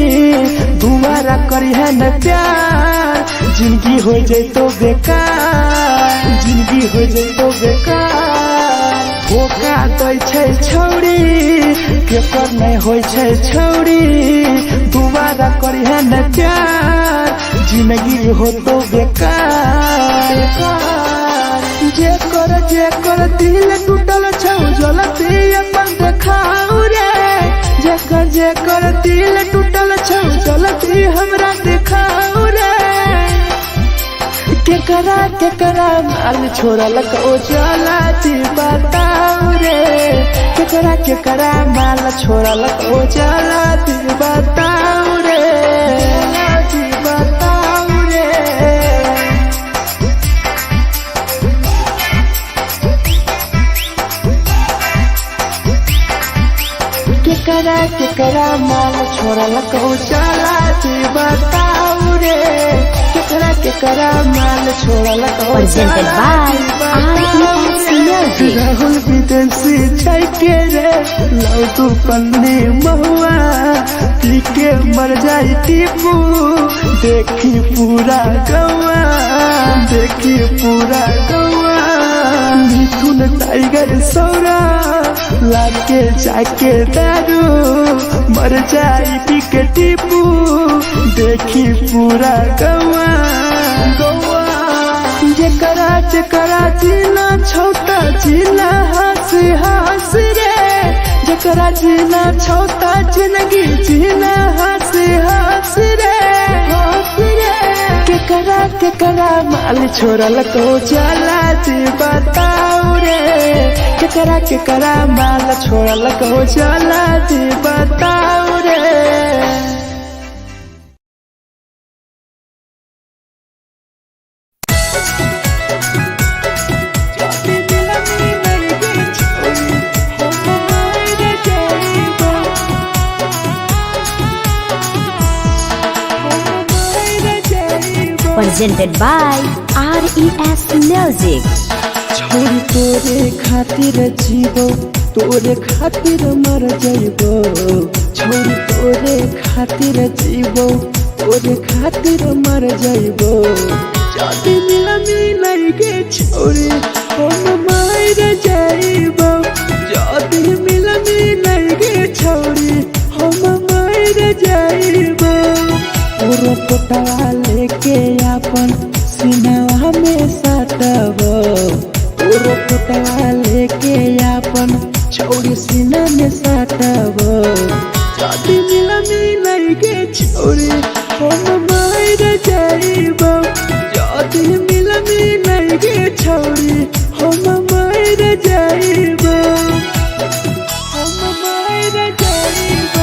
दुबारा करिहे न प्यार जिंदगी हो जैतो बेकार जिंदगी हो जैतो बेकार धोखा दै छै छौरी केकर नहीं होइ छै छौरी दुबारा करिहे न प्यार जिंदगी हो तो बेकार जेकर दिल टूटल छौ जलती अपन देखाओ रे जेकर दिल टूटल छौ जलती हमरा देखाओ रे केकरा माल छोड़ल को जला दी बताओ रे केकरा माल छोड़ल को जला दी बताओ रे जला दी बताओ रे केकरा माल छोड़ल को जला दी बताओ रे केकरा माल छोड़ल को Presented by RES Music. Rahul विदेशी छै के रे लौ तू पन्नी महुआ पी के मर जाई टीपू देखी पूरा गौआ देखी पूरा गौआ मिथुन टाइगर सौरा लाके जाके दारू मर जाई पी के टीपू देखी पूरा गौआ गौआ जकरा जीना छोटा जीना हंस रे जकरा जीना छोटा जिंदगी जीना हंस रे केकरा माल छोड़ल को जला दी बताओ रे केकरा माल छोड़ल को जला दी बताओ रे Presented by RES Music. छोरी तोरे खातिर जीवो तोरे खातिर मर जाइबो छोरी तोरे खातिर जीवो तोरे खातिर मर जाइबो जाति मिलई के छोरी हम मर जाइबो जाति मिलई के छोरी हम मर जाइबो पूरा पोटवा लेके अपन सीनावा में सटबो पूरा पोटवा लेके अपन छोरी सीना में सटबो जाति मिलई के छोरी हम मर जाइबो जाति मिलई के छोरी हम मर जाइबो हम मर जाइबो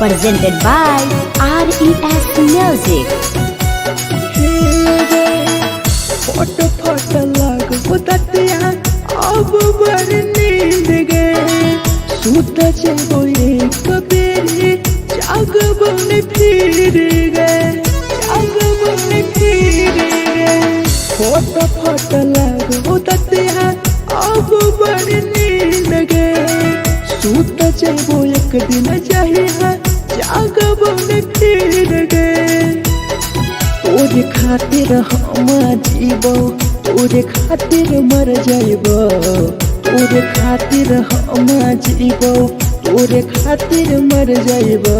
presented by RES Music. Photo photo लागो ततिया अब बड़ नींद गए सूत जेबो एक बेरी जागबो ने फिर गए फोटो फोटो लागो ततिया अब बड़ नींद गए सूत जेबो एक दिन चाहिए जागबो ने फिर गए तोरे खातिर हम जीबो तोरे खातिर मर जाइबो तोरे खातिर हम जीबो तोरे खातिर मर जाइबो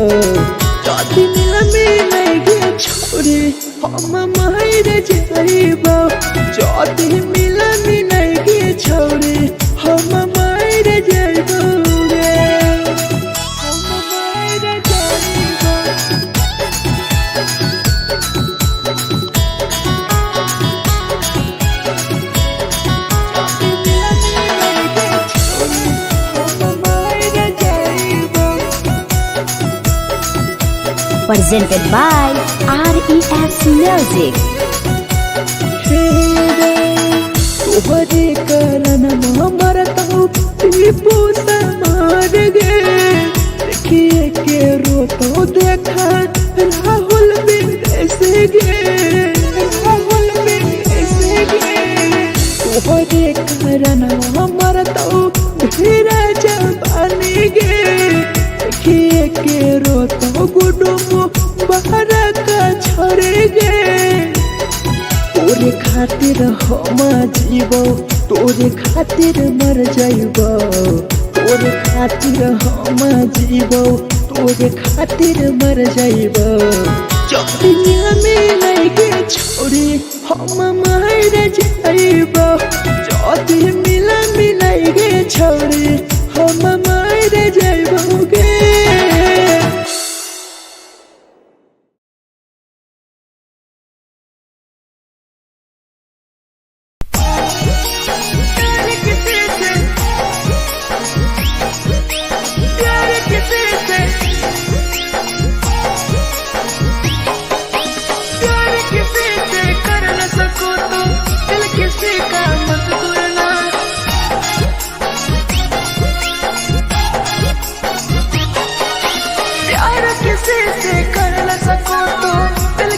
जदी मिलगे छोरे हम मर जाइबो जदी मिलगे छोरे हम मर जाइबो रे हम मर जाइबो Presented by RES Music. तोहरे कारण मरता हूँ टीपू समार गे देखिए के रोतो देखा राहुल विदेश गे तोहरे कारण मरता हूँ धीरा जवानी गे देखिए के रोतो गुडुमो बाहर का छोड़े गे तोरे खातिर हम जीबो तोरे खातिर मर जाइबो तोरे खातिर हम जीबो तोरे खातिर मर जाइबो जदिया मिलगे छोरे हम मर जाइबो जदी मिलगे छोरे हम मर जाइबो गे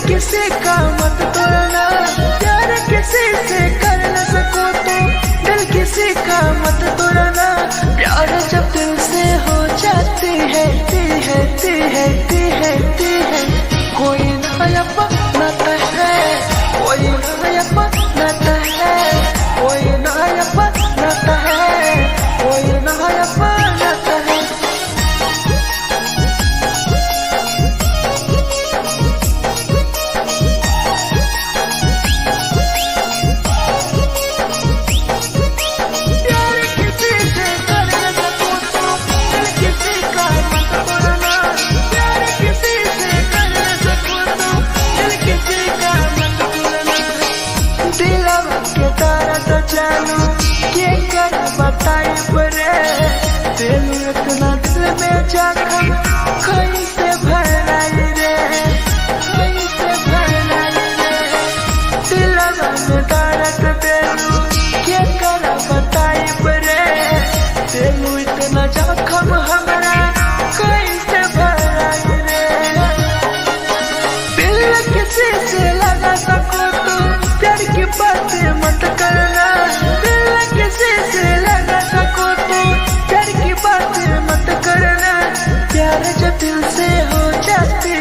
किसी का मत तोड़ना प्यार किसी से कर न सको तो दिल किसी का मत तोड़ना प्यार जब दिल से हो जाती है कोई नया बनाता है कोई नया बनाता है कोई नया बनाता है कोई नया बनाता है इतना दिल में जख्म कैसे भराई रे कैसे भराई रे दिलवा में दर्द देलू के कर बताई रे देलू इतना जख्म हमरा कैसे भराई रे दिल किसी से लगा सको तो प्यार की बातें मत करना दिल किसी से लगा सको तो प्यार की बातें मत करना प्यार जो दिल से हो जाती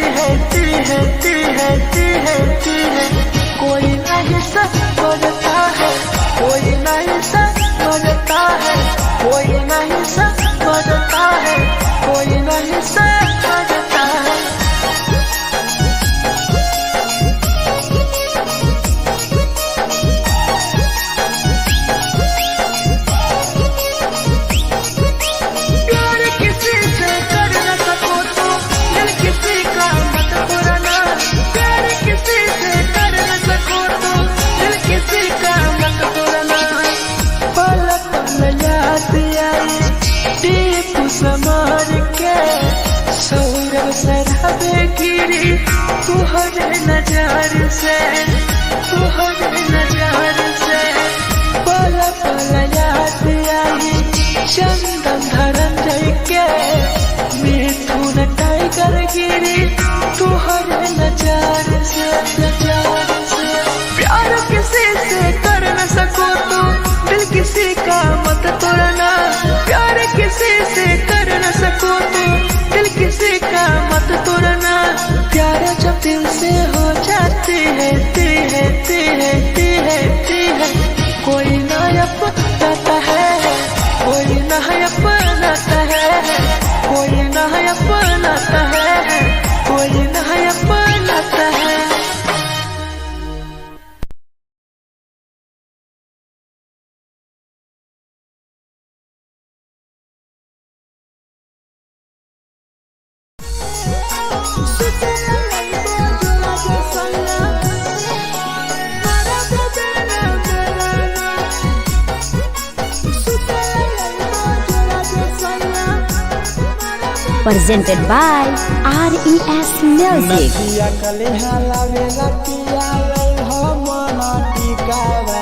गिरी तुहरे नजर से, तुहरे नजर से। पल पल याद आई चंदन धनंजय के, मिथुन टाइगर गिरी तुहरे नजर से, नजर से। प्यार किसी से कर न सको तो दिल किसी का मत तोड़ना, प्यार किसी से कर न सको तो दिल किसी का मत तोड़ना। प्यार जब दिल से हो जाती है ती है ती है ती है ती है, कोई ना अपनाता है, कोई ना अपनाता है, कोई ना अपनाता है, कोई ना अपनाता है। Presented by RES Music. नथिया कलिहा लावेला पिया लई हो मना टिकावा,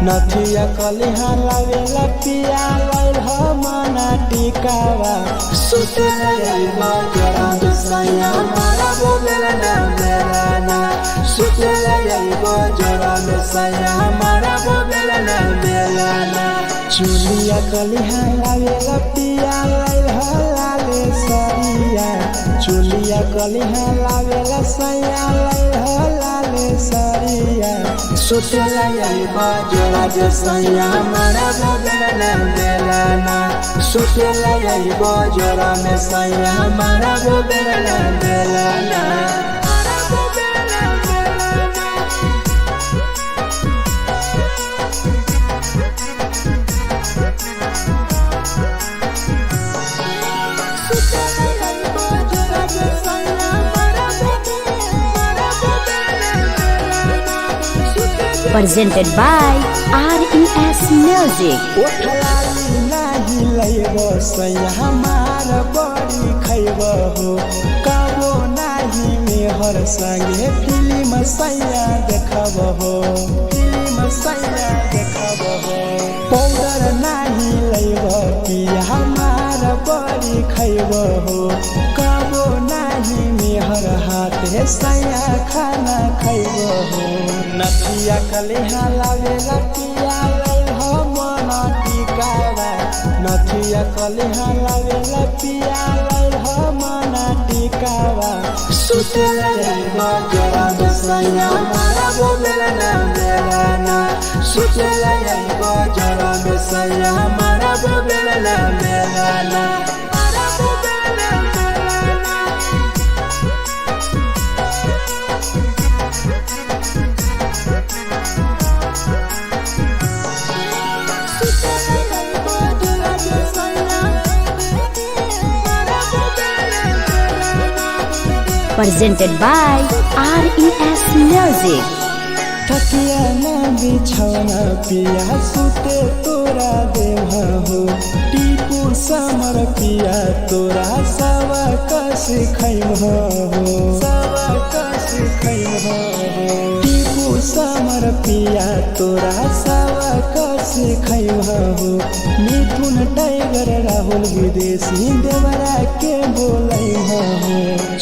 नथिया कलिहा लावेला पिया लई हो मना टिकावा। सुतला लई बजरा सैया मारा बोलेला ना मेरा ना, सुतला लई बजरा सैया मारा बोलेला ना मेरा ना। चुलिया कलिहा लावेला पिया लई हो लाले सरिया, चुलिया कलिहा लावेला सैया लई हो लाले सरिया। सुतला लई बजरा सैया मारा बोलेला ना मेरा ना, सुतला लई बजरा सैया मारा बोलेला ना मेरा ना। Presented by RES Music. ओठलाली नाही लैबो सैया हमार बड़ी खैबो हो, कबो नाही मेहर संगे फिल्म सैया देखबो हो, फिल्म सैया देखबो हो। पाउडर नाही लैबो पिया हमार बड़ी खैबो हो, कबो नाही मेहर हाथे सैया खाना खैबो हो। नथिया कलिहा लावेला पिया लई हो मना टिकावा, नथिया कलिहा लावेला पिया लई हो मना टिकावा। सुतला लई बजरा सैया मारा बोलेला ना मेरा ना, सुतला लई बजरा सैया मारा बोलेला ना मेरा ना। Presented by RES Music. थकिया ना बिछौना पिया सुते तोरा देह हो, टीपू समर पिया तोरा सवा कस खैम हो, सवा कस खैम हो। टीपू समर पिया तोरा सवा कस खैम हो, मिथुन टाइगर राहुल विदेशी देवरा के बोलै हो।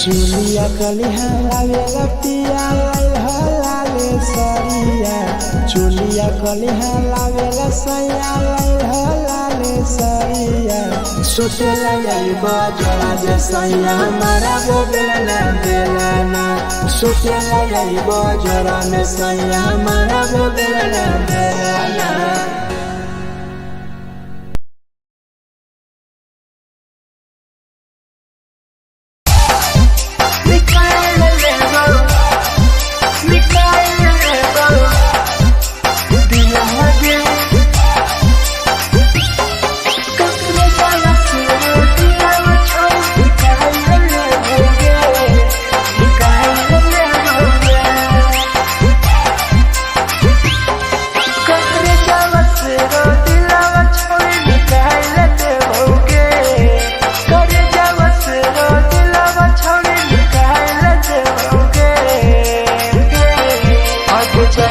चुलिया कलिहा लावेला पिया लई हो लाले सरिया, चुलिया कलिहा लावेला सैया लई हो लाले सरिया। सुतला लई बजरा सैया मारा बोलेला ना मेरा ना, सुतला लई बजरा सैया मारा बोलेला ना मेरा ना।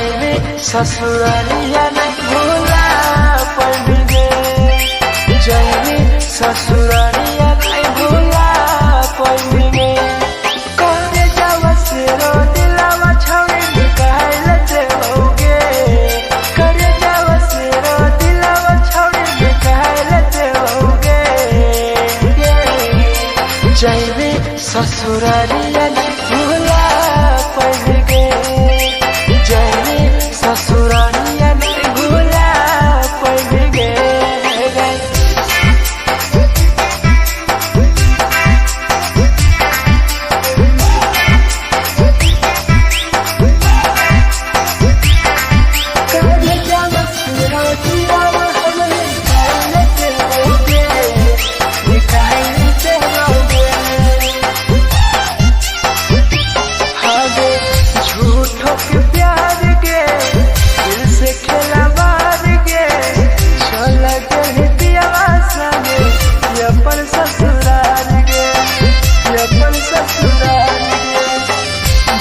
जाइबे ससुरारिया नहीं भूला पैबे जाइबे ससुरारिया नहीं भूला पैबे करे जावा से रो दिलावा छौड़ी निकाल देओगे करे जावा से रो दिलावा छौड़ी निकाल देओगे जाइबे ससुरारिया नहीं भूला पैबे जाइबे ससुरारिया नहीं भूला पैबे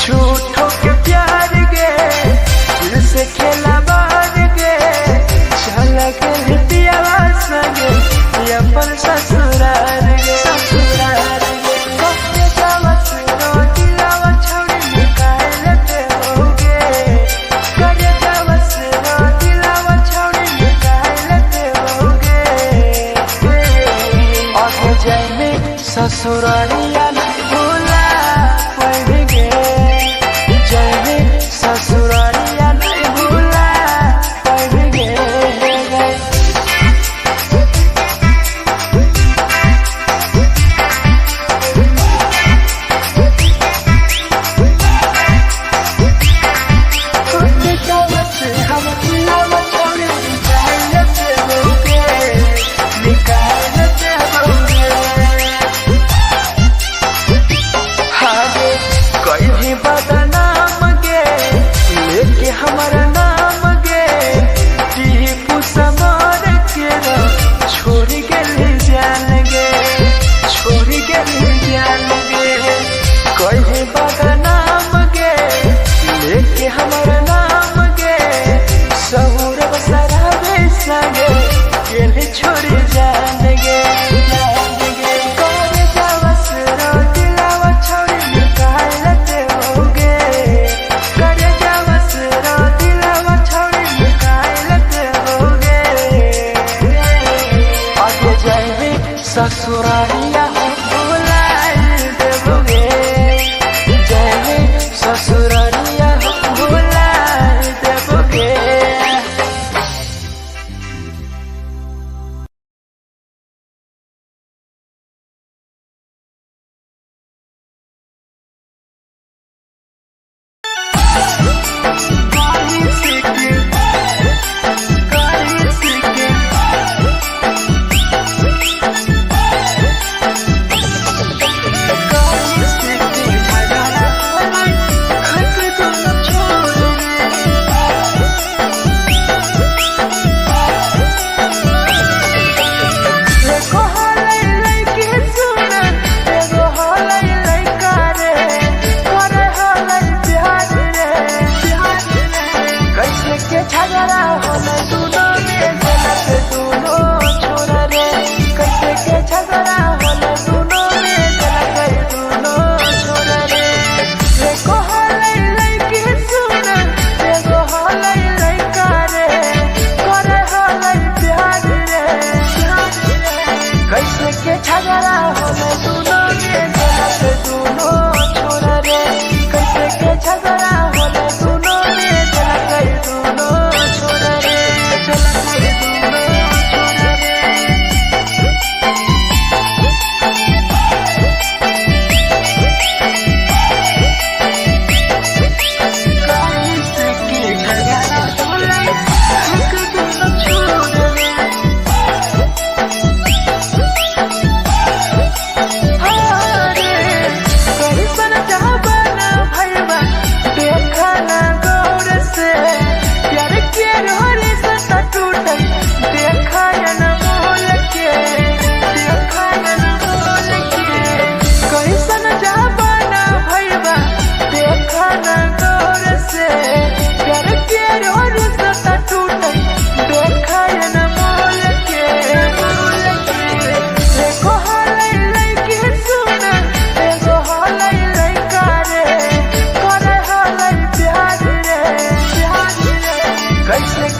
झूठो के प्यार गे दिल से खेला बार गे चल के दियावा संगे अपन ससुरार गे ससुरार गे कहे जावा से रो दिलावा छौड़ी निकाल देओगे करे जावा से रो दिलावा छौड़ी निकाल देओगे आगे जाइबे ससुरारिया नहीं भूला पैबे जाइबे ससुरारिया नहीं भूला पैबे हम दिलावा छौड़ी निकाल देओगे निकाल देओगे आगे कोई भी बदनाम गे लेके हमारा नाम गे टीपू समार के छोड़ गेली जान गे छोड़ गेली जान गे कोई भी बदनाम गे लेके हमारा नाम गे सहूर बसरावे संगे गेली छोड़ी जान गे करे जावा से रो दिलावा छौड़ी निकाल देओगे करे जावा से रो दिलावा छौड़ी निकाल देओगे आगे जाइबे ससुरारिया भूला देओगे जाइबे ससुरारिया भूला देओगे झगड़ा होले दुनो में जला गई दुनो छोड़ रे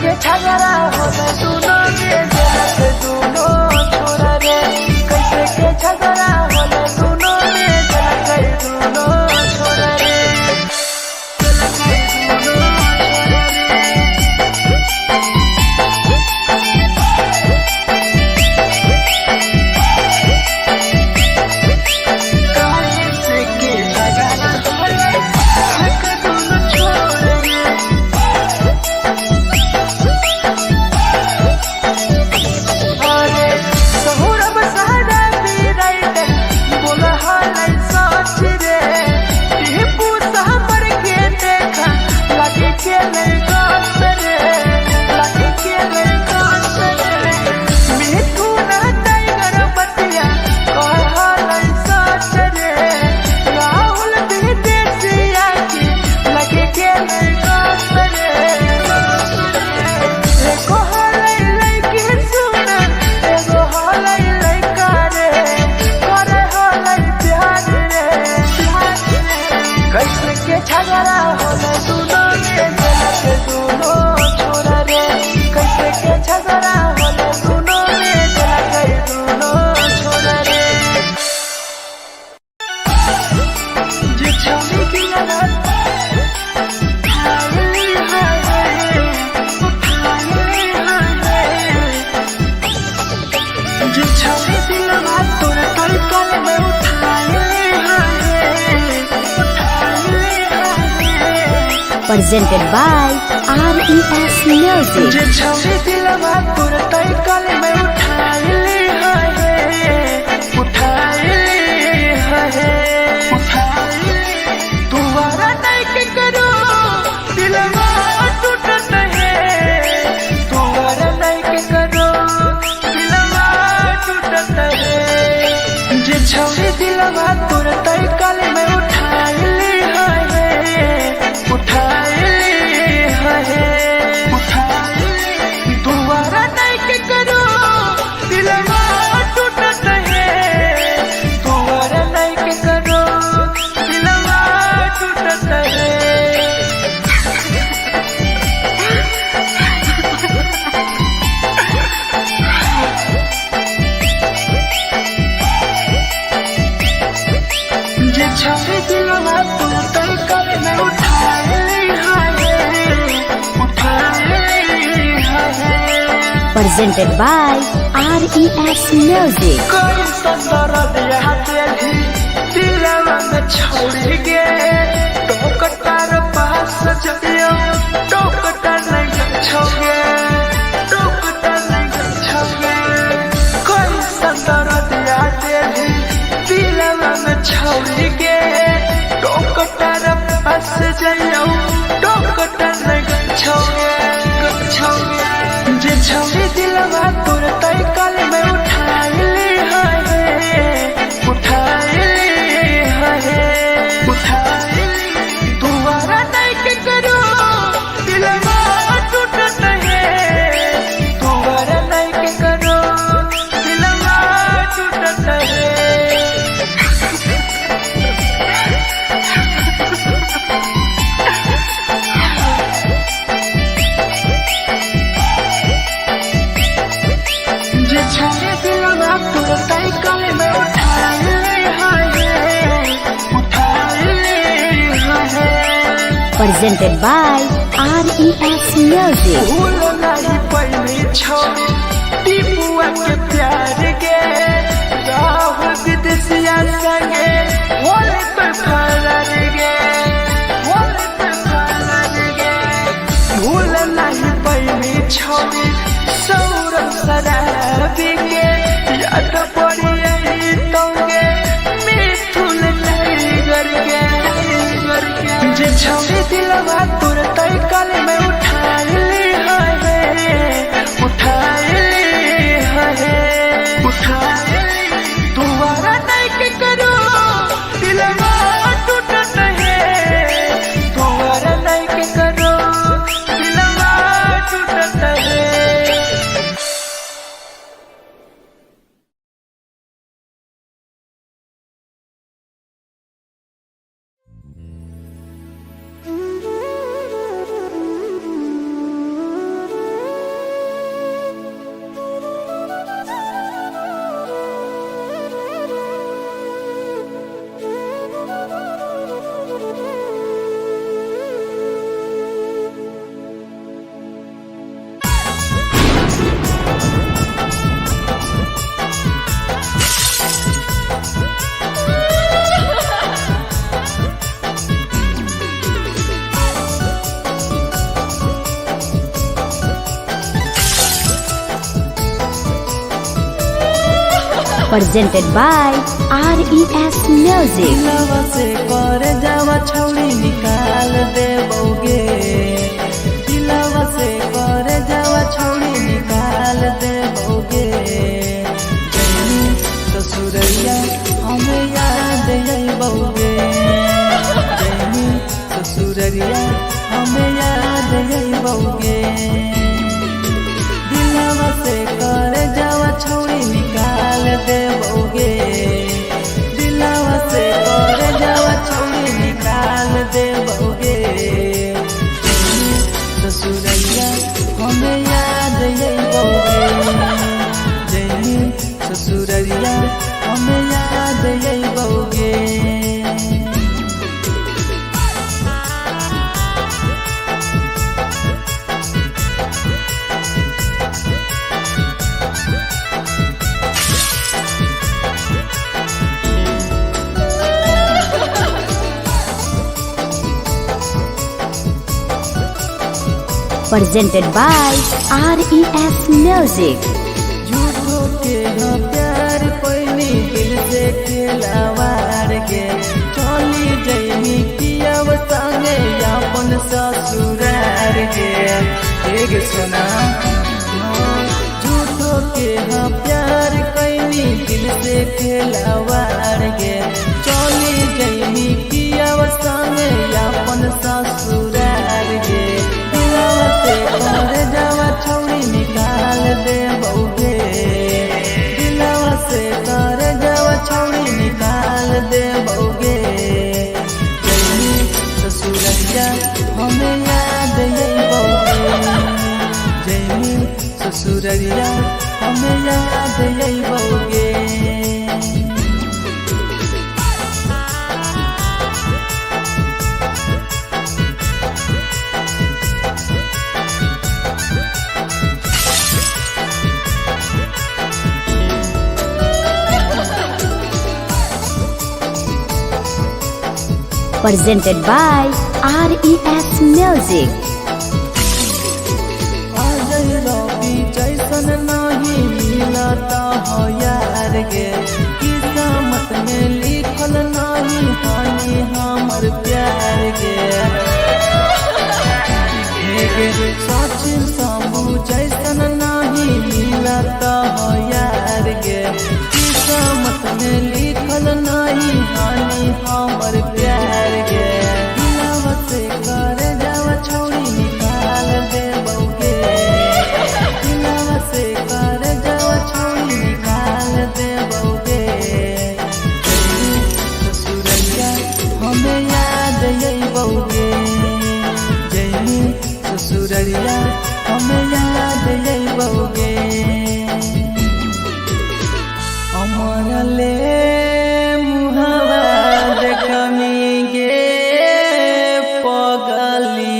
के झगड़ा होला दोनों में जलत दोनों छोरा रे कैसे के झगड़ा होला दोनों में जलत दोनों छोरा रे झगड़ा होला दोनों में जलत दोनों छोरा रे कैसे के झगड़ा होला दोनों में जलत दोनों छोरा रे जे छौरी की लगत जे छौरी की लगत तोर तल कल में उठाए presented by RES Music. जे छौरी दिलवा तोर तई कल में उठाए तुम्हारा नहीं के करो दिलवा टूटत है तुम्हारा नहीं के करो दिलवा टूटत है जे छौरी दिलवा तोर तई कल में उठाए तुम्हारा नहीं के करो दिलवा टूटत है तुम्हारा नहीं के करो दिलवा टूटत है जे छौरी दिलवा तोर तई कल में उठाए Presented by RES Music. कोई संदर दिया तेरी दिलवा में छोड़ के टोकटार पास जइयो टोकटार नहीं छोगे टोकटार नहीं छोगे कोई संदर दिया तेरी दिलवा में छोड़ के टोकटार पास जइयो टोकटार नहीं छोगे जे छौरी दिलवा तोर तई कल में उठाए तुम्हारा नहीं के करो दिलवा टूटत है तुम्हारा नहीं के करो दिलवा टूटत है जे छौरी दिलवा तोर तई कल में उठाए Presented by RES Music. भूल नहीं पहली छोरी टीपुआ के प्यार के राहुल विदेशिया संगे होले तो फरार गे भूल नहीं पहली छोरी सौरभ शराबी के याद पड़ी यही तोगे मिथुन टाइगर के जे छौरी दिलवा तोर तई कल में उठाए तुम्हारा नहीं के करो दिलवा टूटत है तुम्हारा नहीं के करो दिलवा टूटत है Presented by RES Music. दिलवा से कर जावा छौड़ी निकाल देबोगे दिलवा से कर जावा छौड़ी निकाल देबोगे जैनी ससुरैया हमें याद अइबोगे जैनी ससुरैया हमें याद अइबोगे दिलवा से कर जावा छौड़ी निकाल देबोगे दिलवा से कर जावा छौड़ी निकाल देबोगे ससुरैया हमें याद अइबोगे जैनी ससुरैया हमें याद अइबोगे Presented by RES Music. झूठो के हाँ प्यार पैनी दिल से खिलावार के चली जैनी पियाव संगे अपन ससुरार के एक सुना झूठो के हाँ प्यार कैनी दिल से खिलावार के चली जैनी पियाव संगे अपन ससुरार के से कर जावा छौड़ी निकाल देबोगे दिलवा से कर जावा छौड़ी निकाल देबोगे जैनी ससुरैया हमें याद अइबोगे जैनी ससुरैया हमें याद अइबोगे Presented by RES Music. Ajay रवि जैसन नहीं मिलता हो यार गे किस्मत में लिखल नहीं हानि हमर प्यार गे सचिन शंभू जैसन नहीं मिलता हो यार गे किस्मत में लिखल नहीं हानि हमर प्यार गे दिलवा से कर जावा छौड़ी निकाल देबोगे दिलवा से कर जावा छौड़ी निकाल देबोगे ससुरैया हमें याद अइबोगे जैनी ससुरैया हमें याद अइबोगे अमर ले मुहावा देखनी गे पगली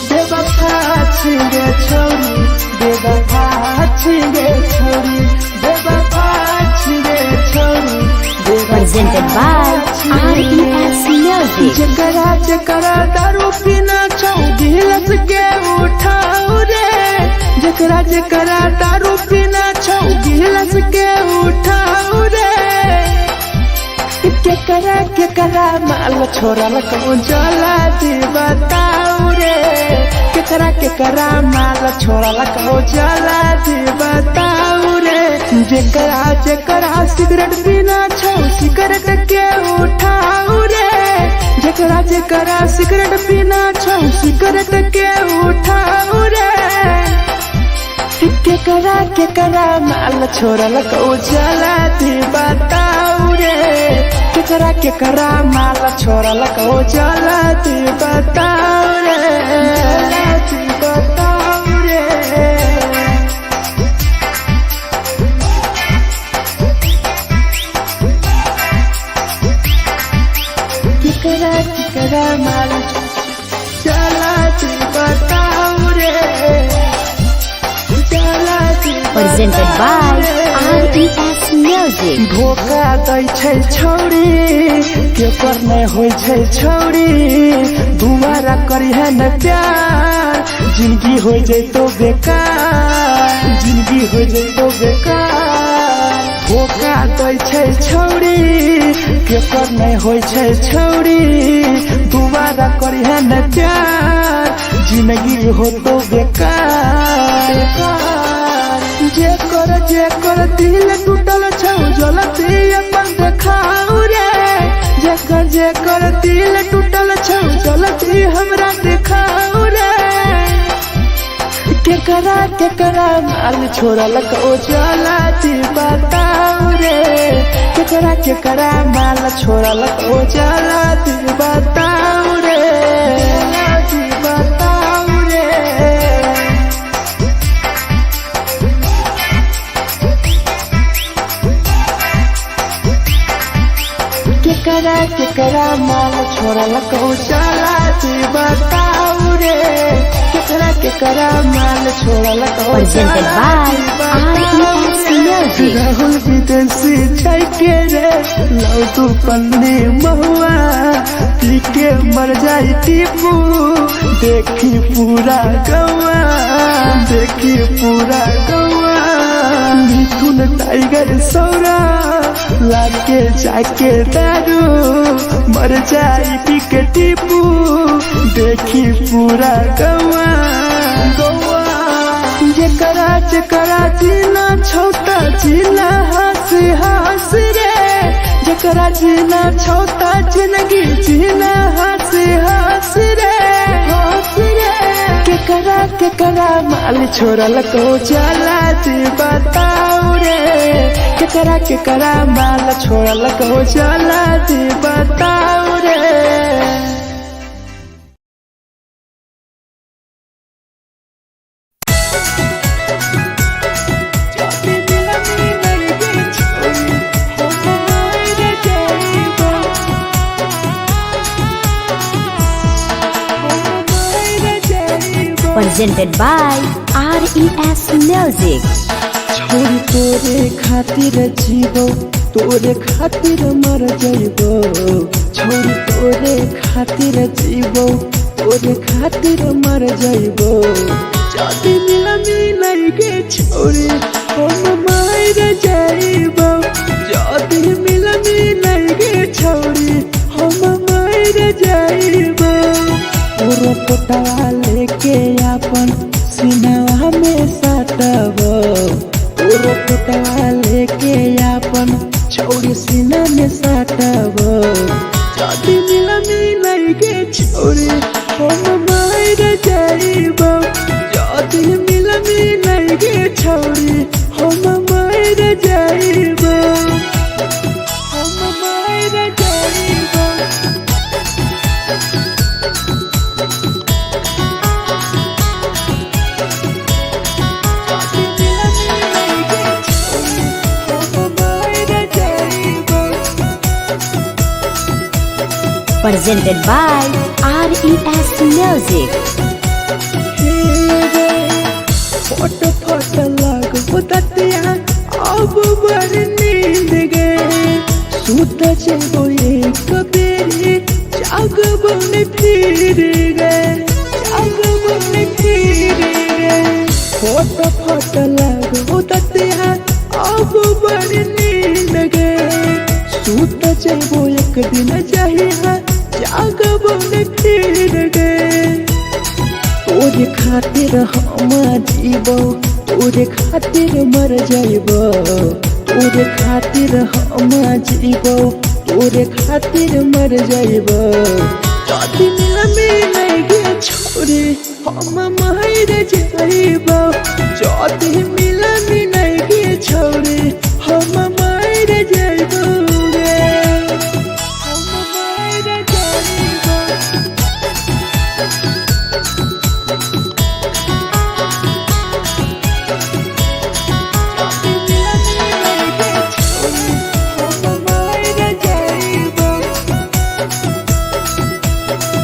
बेवफा छिगे छोरी बेवफा छिगे छोरी बेवफा छिगे छोरी Presented by RES Music. जकरा जकरा दारू पीना छौ गिलास के उठाओ रे जकरा जकरा दारू पीना छौ गिलास के उठाओ रे केकरा माल छोड़ल कहूँ जला दी बताओ रे केकरा माल छोड़ल कहूँ जला दी बताओ रे जकरा जकरा सिगरेट पीना छौ सिगरेट के उठाओ रे जकरा जकरा सिगरेट पीना छौ सिगरेट के उठाओ रे केकरा माल छोड़ल कहूँ जला दी बताओ रे केकरा माल छोड़ल कहूँ जला दी बताओ रे जला दी बताओ रे केकरा माल चला दी बताओ रे Presented by RES Music. धोखा दै छै छौरी के पर नहीं होय छै छौरी दुबारा करिहे न प्यार जिंदगी हो जैतो बेकार जिंदगी हो जैतो बेकार धोखा दै छै छौरी के पर नहीं होय छै छौरी दुबारा करिहे न प्यार जिंदगी हो तो बेकार जे कर दिल टूटल छौ जलती अपन देखाऊ रे जे कर दिल टूटल छौ जलती हमरा देखाऊ रे केकरा माल छोड़लक ओ जलती बताऊ रे केकरा माल छोड़लक ओ जलती बताऊ रे जलती बताऊ रे केकरा माल छोड़लक ओ जलती बताऊ रे केकरा माल छोड़लक ओ Presented by RES Music. Rahul विदेशी छै के रे लौ तू पन्नी महुआ पी के मर जाई टीपू देखी पूरा गौआ मिथुन टाइगर सौरा लाके जाके दारू मर जाई पी के टीपू देखी पूरा गौआ जेकरा जीना छोटा जीना हंस रे जेकरा जीना छोटा जिंदगी जीना हंस रे केकरा माल छोड़लक ओ जलती बताऊ रे केकरा माल छोड़लक ओ जलती बताऊ रे Presented by RES Music. छोरी तोरे खातिर जीवो तोरे खातिर मर जइबो छोरी तोरे खातिर जीवो तोरे खातिर मर जइबो जदी मिलई गे छोरी हम मर जइबो जदी मिलई गे छोरी हम मर जइबो पूरा पोटवा लेके अपन सीनावा में साटबो पूरा पोटवा लेके अपन छौरी सीना में साटबो जदी मिलई गे छौरी हम मर जइबो जदी मिलई गे छौरी हम मर जइबो हम मर जइबो Presented by RES Music. फट लग ततिया अब बड़ नींद गे सुत जेबो एक बेरी जागबो ने फिर गे फट लग ततिया अब बड़ नींद गे सुत जेबो एक दिन चाहिए जागबो ने फिर गे तोरे खातिर हम जीबो तोरे खातिर मर जइबो तोरे खातिर हम जीबो तोरे खातिर मर जइबो जदी मिलई गे छोरी हम मर जइबो जदी मिलई गे छोरी हम मर जइबो गे हम मर जइबो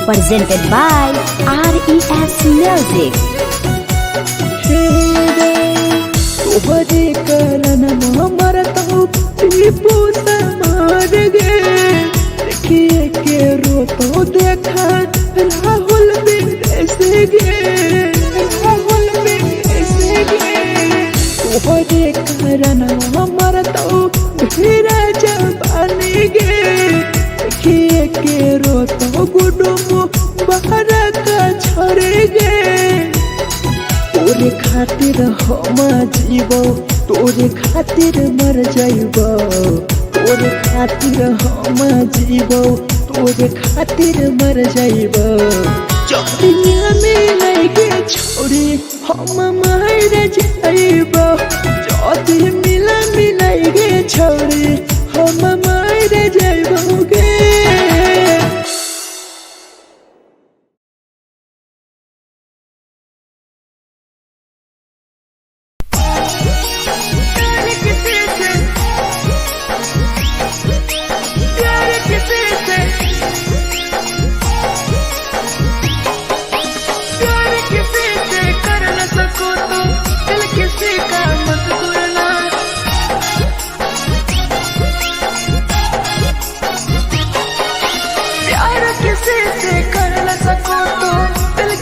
Presented by RES Music. तोहरे कारण मरत हूँ टीपू समार गे देखिए के रोतो देखा राहुल विदेश गे राहुल विदेश गे तोहरे कारण मरत हूँ ढेरा जवानी गे देखिए के रोतो गुडुम बाहर का छोड़ गे तोरे खातिर हम जीवो तोरे खातिर मर जाइबो तोरे खातिर हम जीवो तोरे खातिर मर जाइबो चौड़िया में लगे छोड़ी हम मर जाइबो चौथी मिला मिलाइगे छोड़ी हम मर जाइबो गे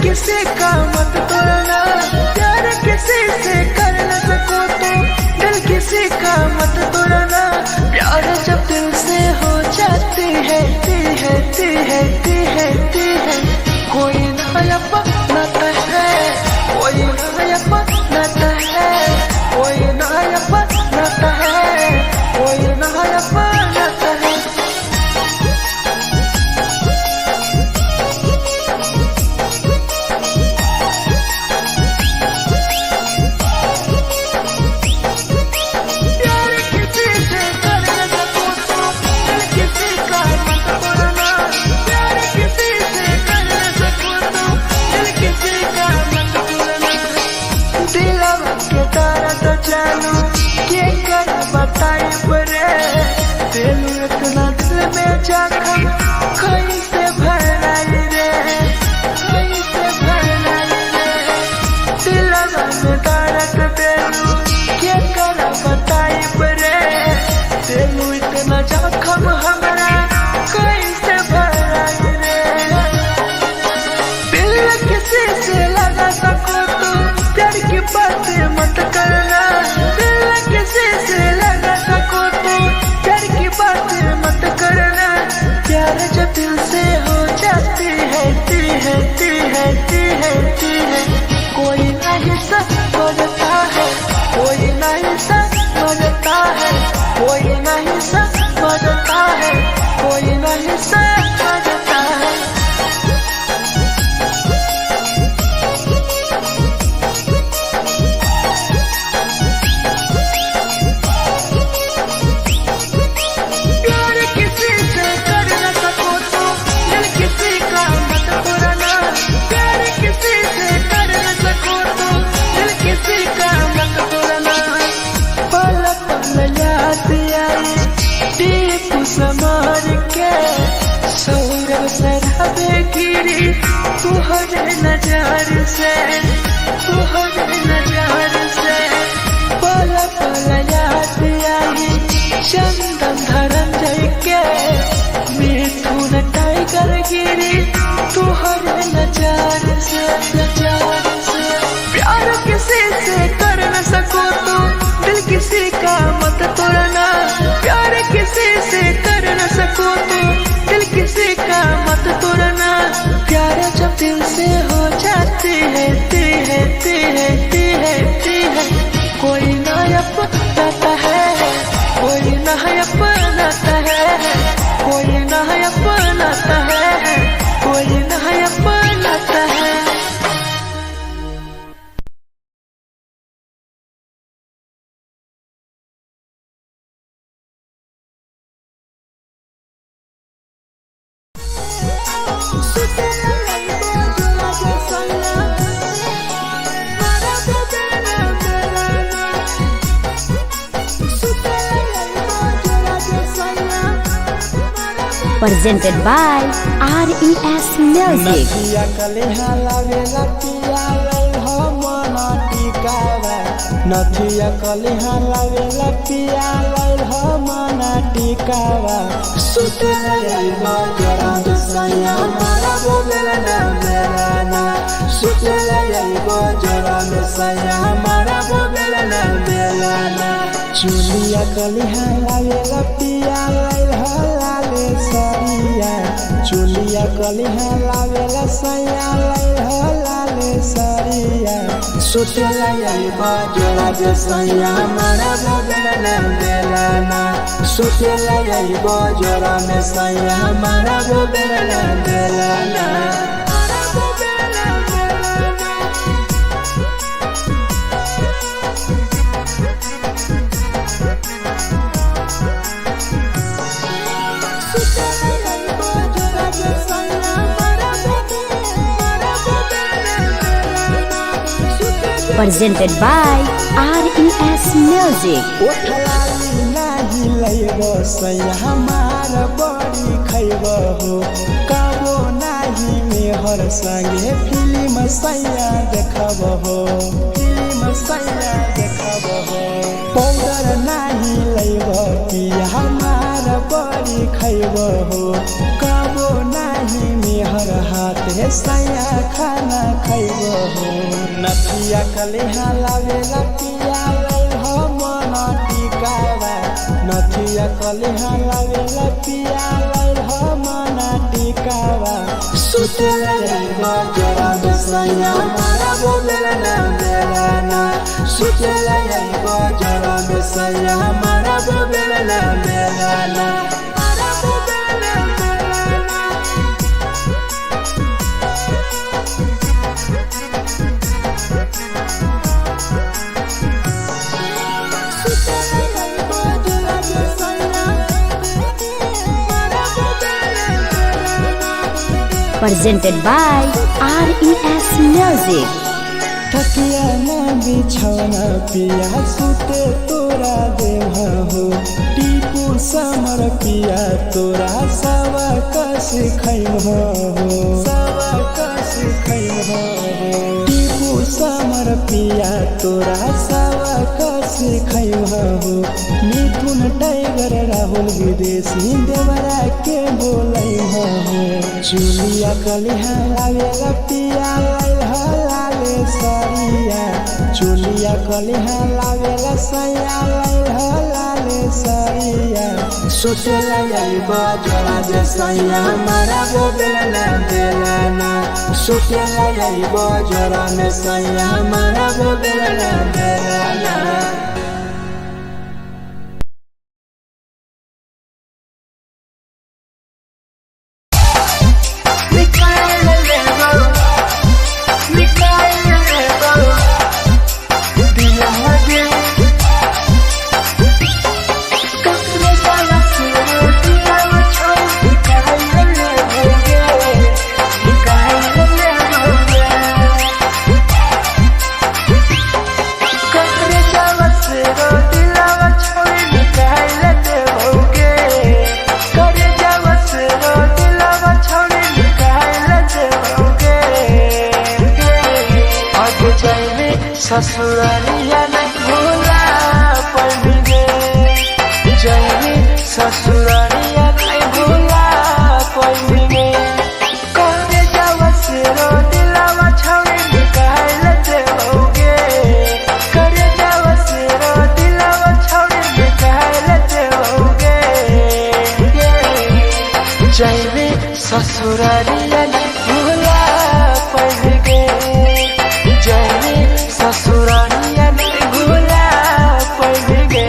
किसी का मत तोड़ना प्यार किसी से कर न सको तो दिल किसी का मत तोड़ना प्यार जब दिल से हो जाती है कोई नया बनाता है कोई नया बनाता है कोई नया बनाता है कोई नया बनाता है इतना दिल में जखम कैसे भराई रे कैसे भराई रे दिलवा में दर्द देलू क्या कर बताई रे देलू इतना जखम हमरा कैसे भराई रे दिल किसी से लगा सको तो प्यार की बातें मत करना दिल किसी से लगा सको तो प्यार की बातें मत करना प्यार जब दिल से हो जाती है कोई नहीं समझता है कोई नहीं समझता है कोई नहीं समझता है कोई नहीं समझता है समार के सौरभ सराबे गिरी तुहरे नजार से पल पल याद आई चंदन धरंजय के मिथुन टाइगर गिरी तुहरे नजार से प्यार किसी से कर न सको तो दिल किसी का मत तोड़ना प्यार किसी से कर न सको तो दिल किसी का मत तोड़ना प्यार जब दिल से हो जाती है कोई नया बनाता है कोई नया बनाता है कोई नया बनाता है कोई नया बनाता है presented by RES Music. नदिया कलेहा लावेला पिया लई हो मन टिकावा नथिया कलिहा लावेला पिया लैल मना टिकावा सुतेला आइबो जोरा में सैया मारा बोलेला बेलाना सुतेला आइबो जोरा में सैया मारा बोलेला बेलाना चुलिया कलिहा लावेला पिया लैल लाले सरिया चुलिया कलिहा लावेला सैया लैल लाले सरिया सुतेला आइबो जोरा में सैया मारा बोलेला बेलाना सुतेला आइबो जोरा में सैया मारा बोलेला बेलाना Presented by RES Music. ओठलाली नाही लैबो सैया हमार बड़ी खैबो हो कबो नाही मेहर संगे फिल्म सैया देखबो हो फिल्म सैया देखबो हो पाउडर नाही लैबो पिया हमार बड़ी खैबो हो कबो नाही मेहर हाथे सैया खाना खैबो हो नथिया कलिहा लावेला पिया लैल मना टिकावा नथिया कलिहा लावेला पिया लैल मना टिकावा सुतेला आइबो जोरा में सैया मारा बोलेला बेलाना सुतेला आइबो जोरा में सैया मारा बोलेला बेलाना Presented by RES Music. तकिया न बिछौना पिया सुते तोरा देवा हो टीपू समर पिया तोरा सवा कस खैम हो सवा कस खैम हो टीपू समर पिया तोरा सवा कस खैम हो मिथुन टाइगर राहुल विदेशी देवरा के बोलै हो चुलिया कलिहा लावेला पिया लाले सरिया चुलिया कलिहा लावेला सैया लाले सरिया सुतेला आइबो जोरा में सैया मारा बोलेला बेलाना सुतेला आइबो जोरा में सैया मारा बोलेला बेलाना ससुरालिया नहीं भूला पड़ेंगे जाएंगे ससुरालिया नहीं भूला पड़ेंगे करे जावा से रो दिलावा छावे निकाल देओगे करे जावा से रो दिलावा छावे निकाल देओगे जाएंगे ससुरालिया नहीं भूला पड़ेंगे ससुरालिया नहीं भूला पड़ेंगे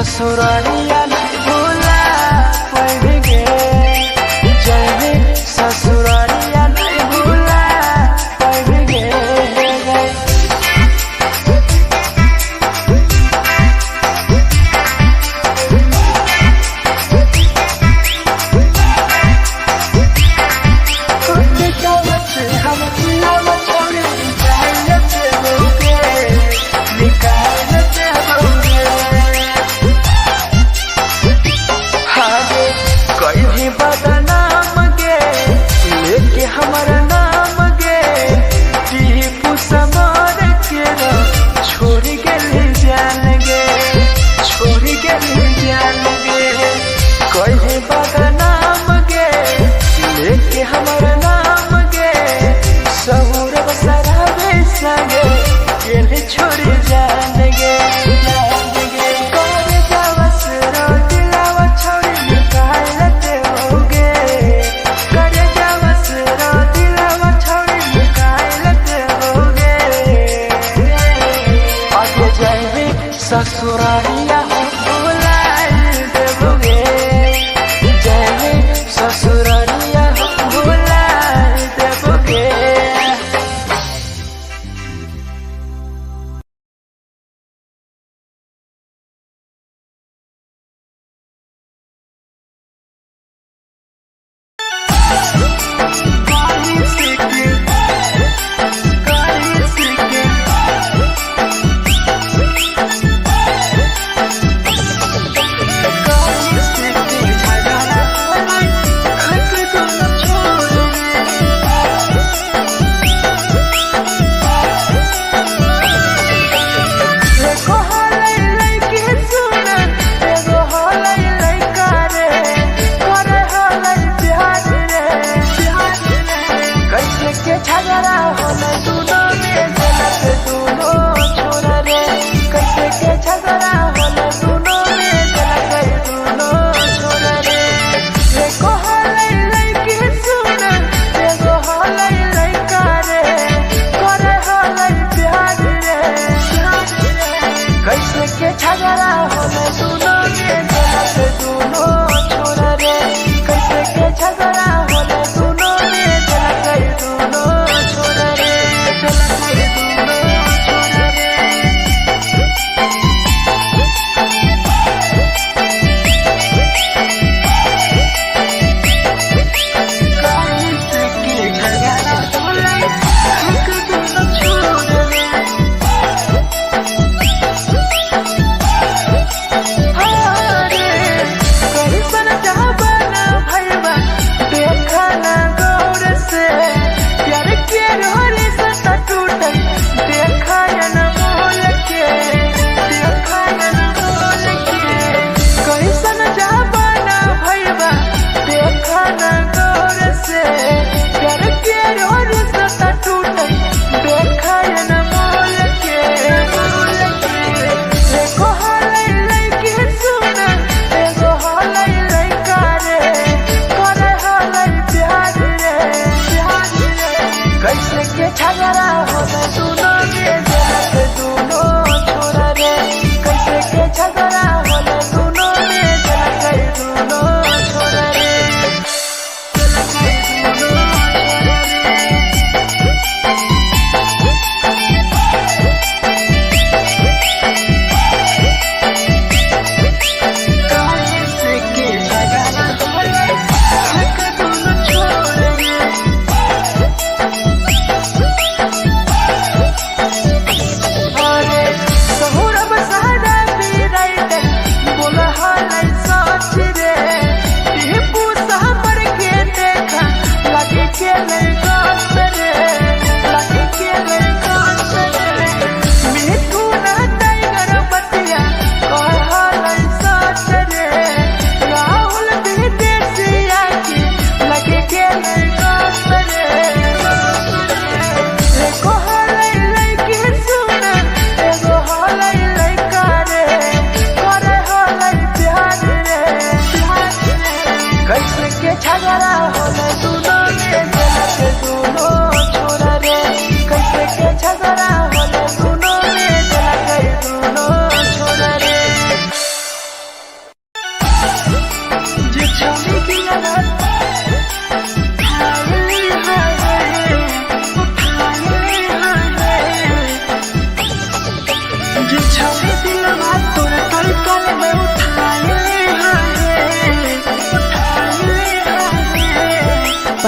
ससुरारिया नहीं भूला पाएंगे, जाएंगे ससुरारिया नहीं भूला पाएंगे। बदनाम गे लेके हमारा नाम गे टीपू समार के छोड़ गए जान गे, छोड़ गए जान गे। कहे बदनाम गे लेके हमारा नाम गे सौरभ सराबे संगे गेले छोड़ जान गे। ससुरारिया भूला देबोगे, जाएंगे ससुरारिया भूला देबोगे।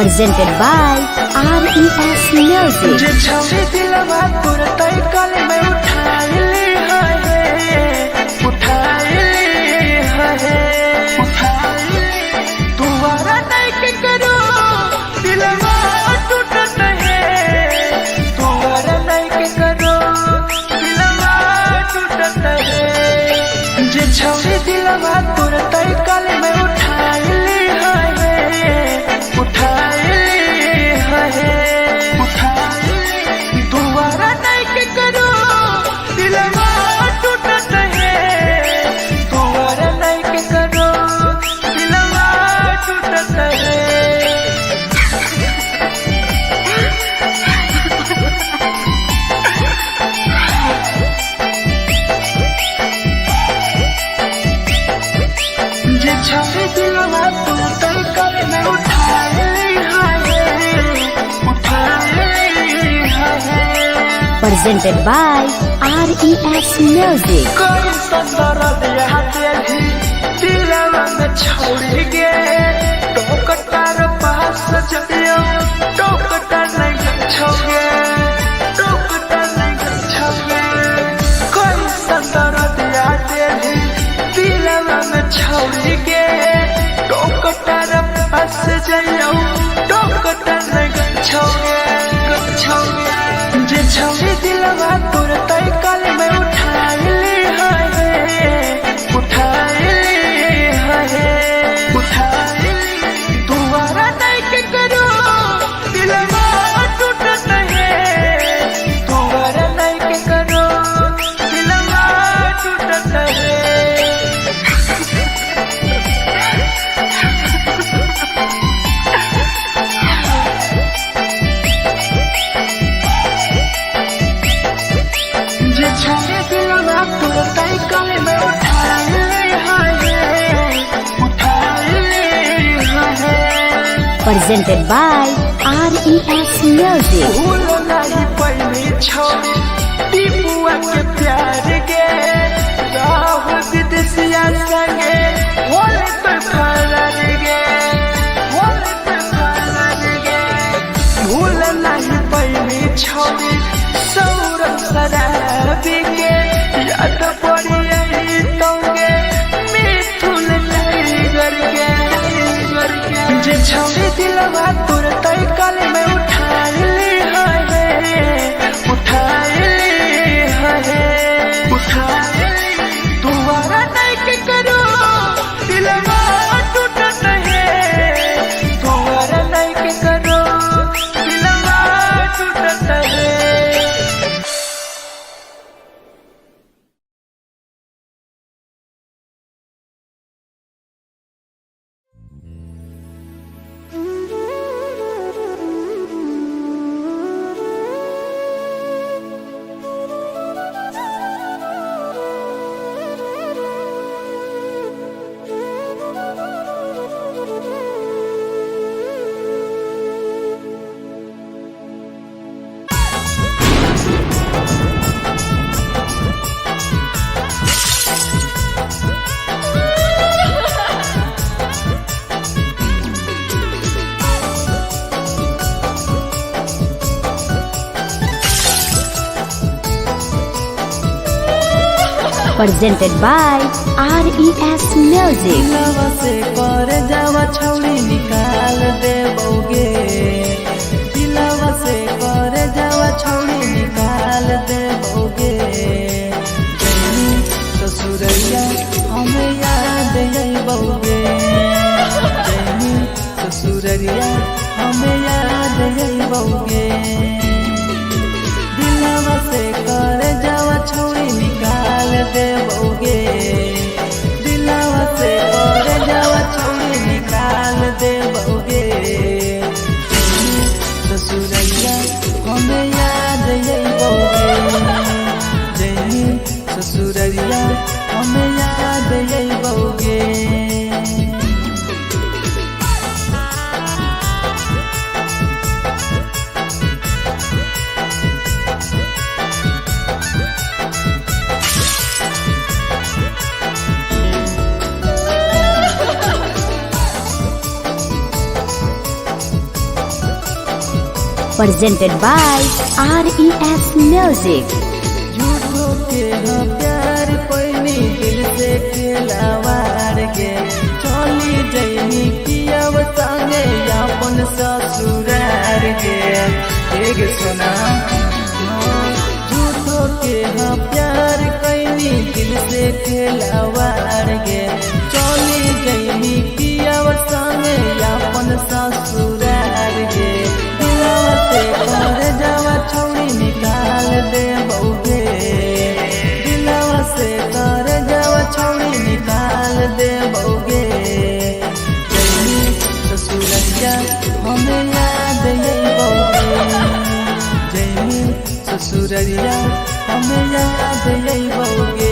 presented by RES Music. जे छवि दिलवा तुरते कल में उठाइली तुम्हारा नहीं के करो दिलवा टूटत है तुम्हारा नहीं के करो दिलवा टूटत है जे छवि दिलवा तुरते कल में उठाइली तुम्हारा नहीं के करो दिलवा टूटत है तुम्हारा नहीं के करो दिलवा टूटत है जे छवि दिलवा तुरते कल में Presented by RES Music. कोई संदर दिया तेरी दिलवा में छोड़ गे टोकटार पास जइयो टोकटार नहीं छोगे टोकटार नहीं छोगे कोई संदर दिया तेरी दिलवा में छोड़ गे टोकटार पास जइयो टोकटार नहीं छोगे जे छवि दिलवा तुरते कल में उठाइली तुम्हारा नहीं के करो दिलवा टूटत है तुम्हारा नहीं के करो दिलवा टूटत है जे छवि दिलवा तुरते कल में Presented by RES Music. भूल नहीं पहली छवि टीपुआ के प्यार गे राह विदेशिया संगे होले तो फरार गे भूल नहीं पहली छवि सौरभ शराबी के याद पड़ी यही तोगे मिथुन टाइगर के जे छवि दिलवा तुरते कल में उठाइली तुम्हारा नहीं के करो दिलवा टूटत है तुम्हारा नहीं के करो दिलवा टूटत है Presented by RES Music. दिलवा से कर जावा छौड़ी निकाल देबोगे दिलवा से कर जावा छौड़ी निकाल देबोगे जैनी ससुरैया हमें याद अइबोगे जैनी ससुरैया हमें याद अइबोगे दिलवा से कर जावा छौड़ी निकाल देबोगे दिलवा से कर जावा छौड़ी निकाल देबोगे ससुरैया हमें याद अइबोगे जैनी ससुरैया हमें याद अइबोगे presented by RES Music. झूठो के हाँ प्यार पैनी दिल से खिलावार के चली जैनी किया संगे अपन ससुरार के एक सुना झूठो के हाँ प्यार कैनी दिल से खिलावार के चली जैनी किया संगे अपन ससुरार के दिलवा से कर जावा छौड़ी निकाल दे बउगे दिलवा से कर जावा छौड़ी निकाल दे बउगे जैनी ससुरैया हमें याद यही बउगे जैनी ससुरैया हमें याद यही बउगे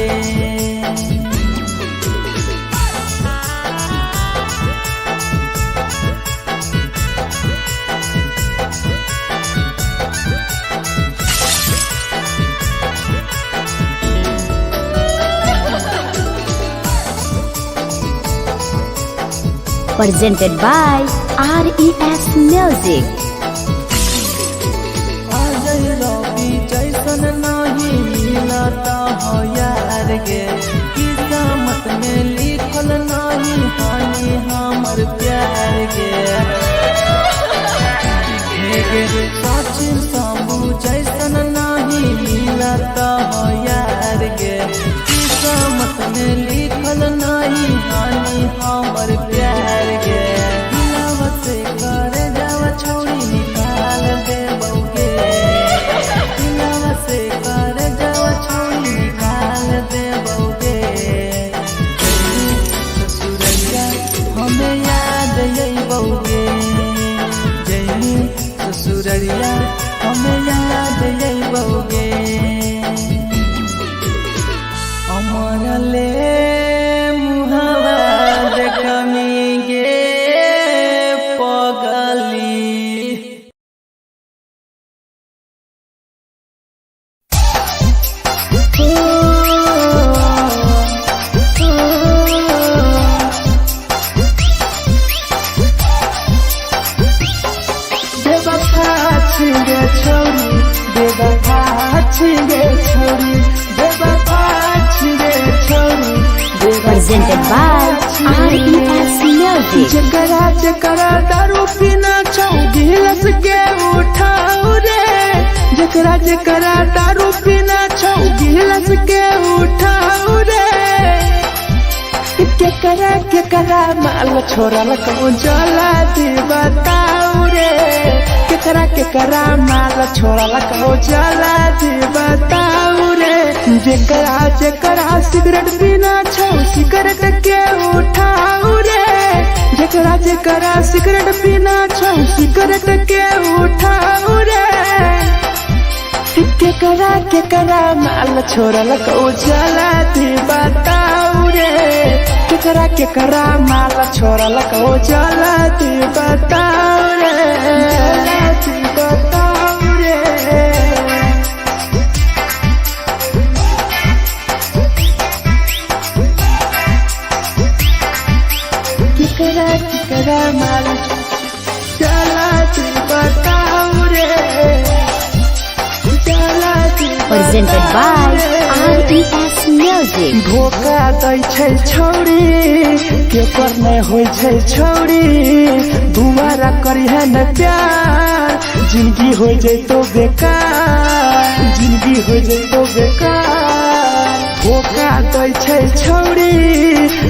Presented by RES Music. आजै रवि जैसन नहीं मिलता हो यार गे किस्मत में लिखल नहीं हानि हमर प्यार गे सचिन साबू जैसन नहीं मिलता हो यार गे किस्मत में लिखल नहीं हानि हमर प्यार गे दिलवा से कर जावा छौड़ी निकाल दे बउगे दिलवा से कर जावा छौड़ी निकाल दे बउगे ससुरैया हमें याद यही बउगे जैनी ससुरैया हमें याद यही बउगे अमर ले मुहावा देखमी गे पगली बेवफा छिगे छोरी बेवफा छिगे छोरी बेवफा छिगे छोरी Presented by RES Music. जकरा जकरा दारू पीना छौ गिलास के उठाऊ रे जकरा जकरा दारू पीना छौ गिलास के उठाऊ रे केकरा माल छोड़ल कहूँ जला दी बताऊ रे केकरा माल छोड़ल कहूँ जला दी बताऊ रे जकरा जकरा सिगरेट पीना छौ सिगरेट के उठाऊ रे जकरा जकरा सिगरेट पीना छौ सिगरेट के उठाऊ रे केकरा माल छोड़ल कहूँ जला दी बताऊ रे केकरा माल छोड़ल कहूँ जला दी बताऊ रे जला दी बताऊ रे केकरा माल चला तू बताऊ रे चला तू Presented by RES Music. धोखा दै छै छौड़ी केकर नै होइ छै छौड़ी दुबारा करी है न प्यार जिंदगी हो जैतो बेकार जिंदगी हो जैतो बेकार धोखा दै छै छौड़ी